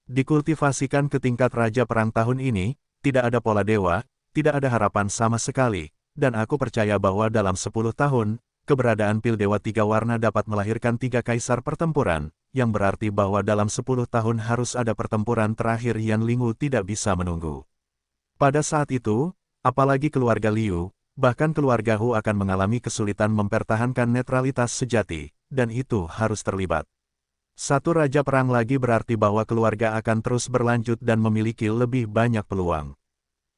Dikultivasikan ke tingkat Raja Perang tahun ini, tidak ada pola dewa, tidak ada harapan sama sekali. Dan aku percaya bahwa dalam 10 tahun, keberadaan pil Dewa 3 warna dapat melahirkan 3 kaisar pertempuran, yang berarti bahwa dalam 10 tahun harus ada pertempuran terakhir. Yan Lingwu tidak bisa menunggu. Pada saat itu, apalagi keluarga Liu, bahkan keluarga Hu akan mengalami kesulitan mempertahankan netralitas sejati, dan itu harus terlibat. Satu raja perang lagi berarti bahwa keluarga akan terus berlanjut dan memiliki lebih banyak peluang.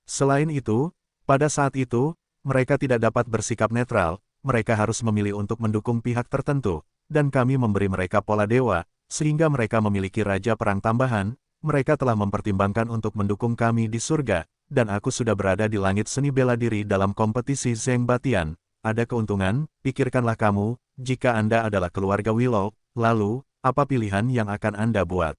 Selain itu, pada saat itu, Mereka tidak dapat bersikap netral, mereka harus memilih untuk mendukung pihak tertentu, dan kami memberi mereka pola dewa, sehingga mereka memiliki raja perang tambahan. Mereka telah mempertimbangkan untuk mendukung kami di surga, dan aku sudah berada di langit seni bela diri dalam kompetisi Zeng Batian. Ada keuntungan, pikirkanlah kamu, jika Anda adalah keluarga Willow, lalu, apa pilihan yang akan Anda buat?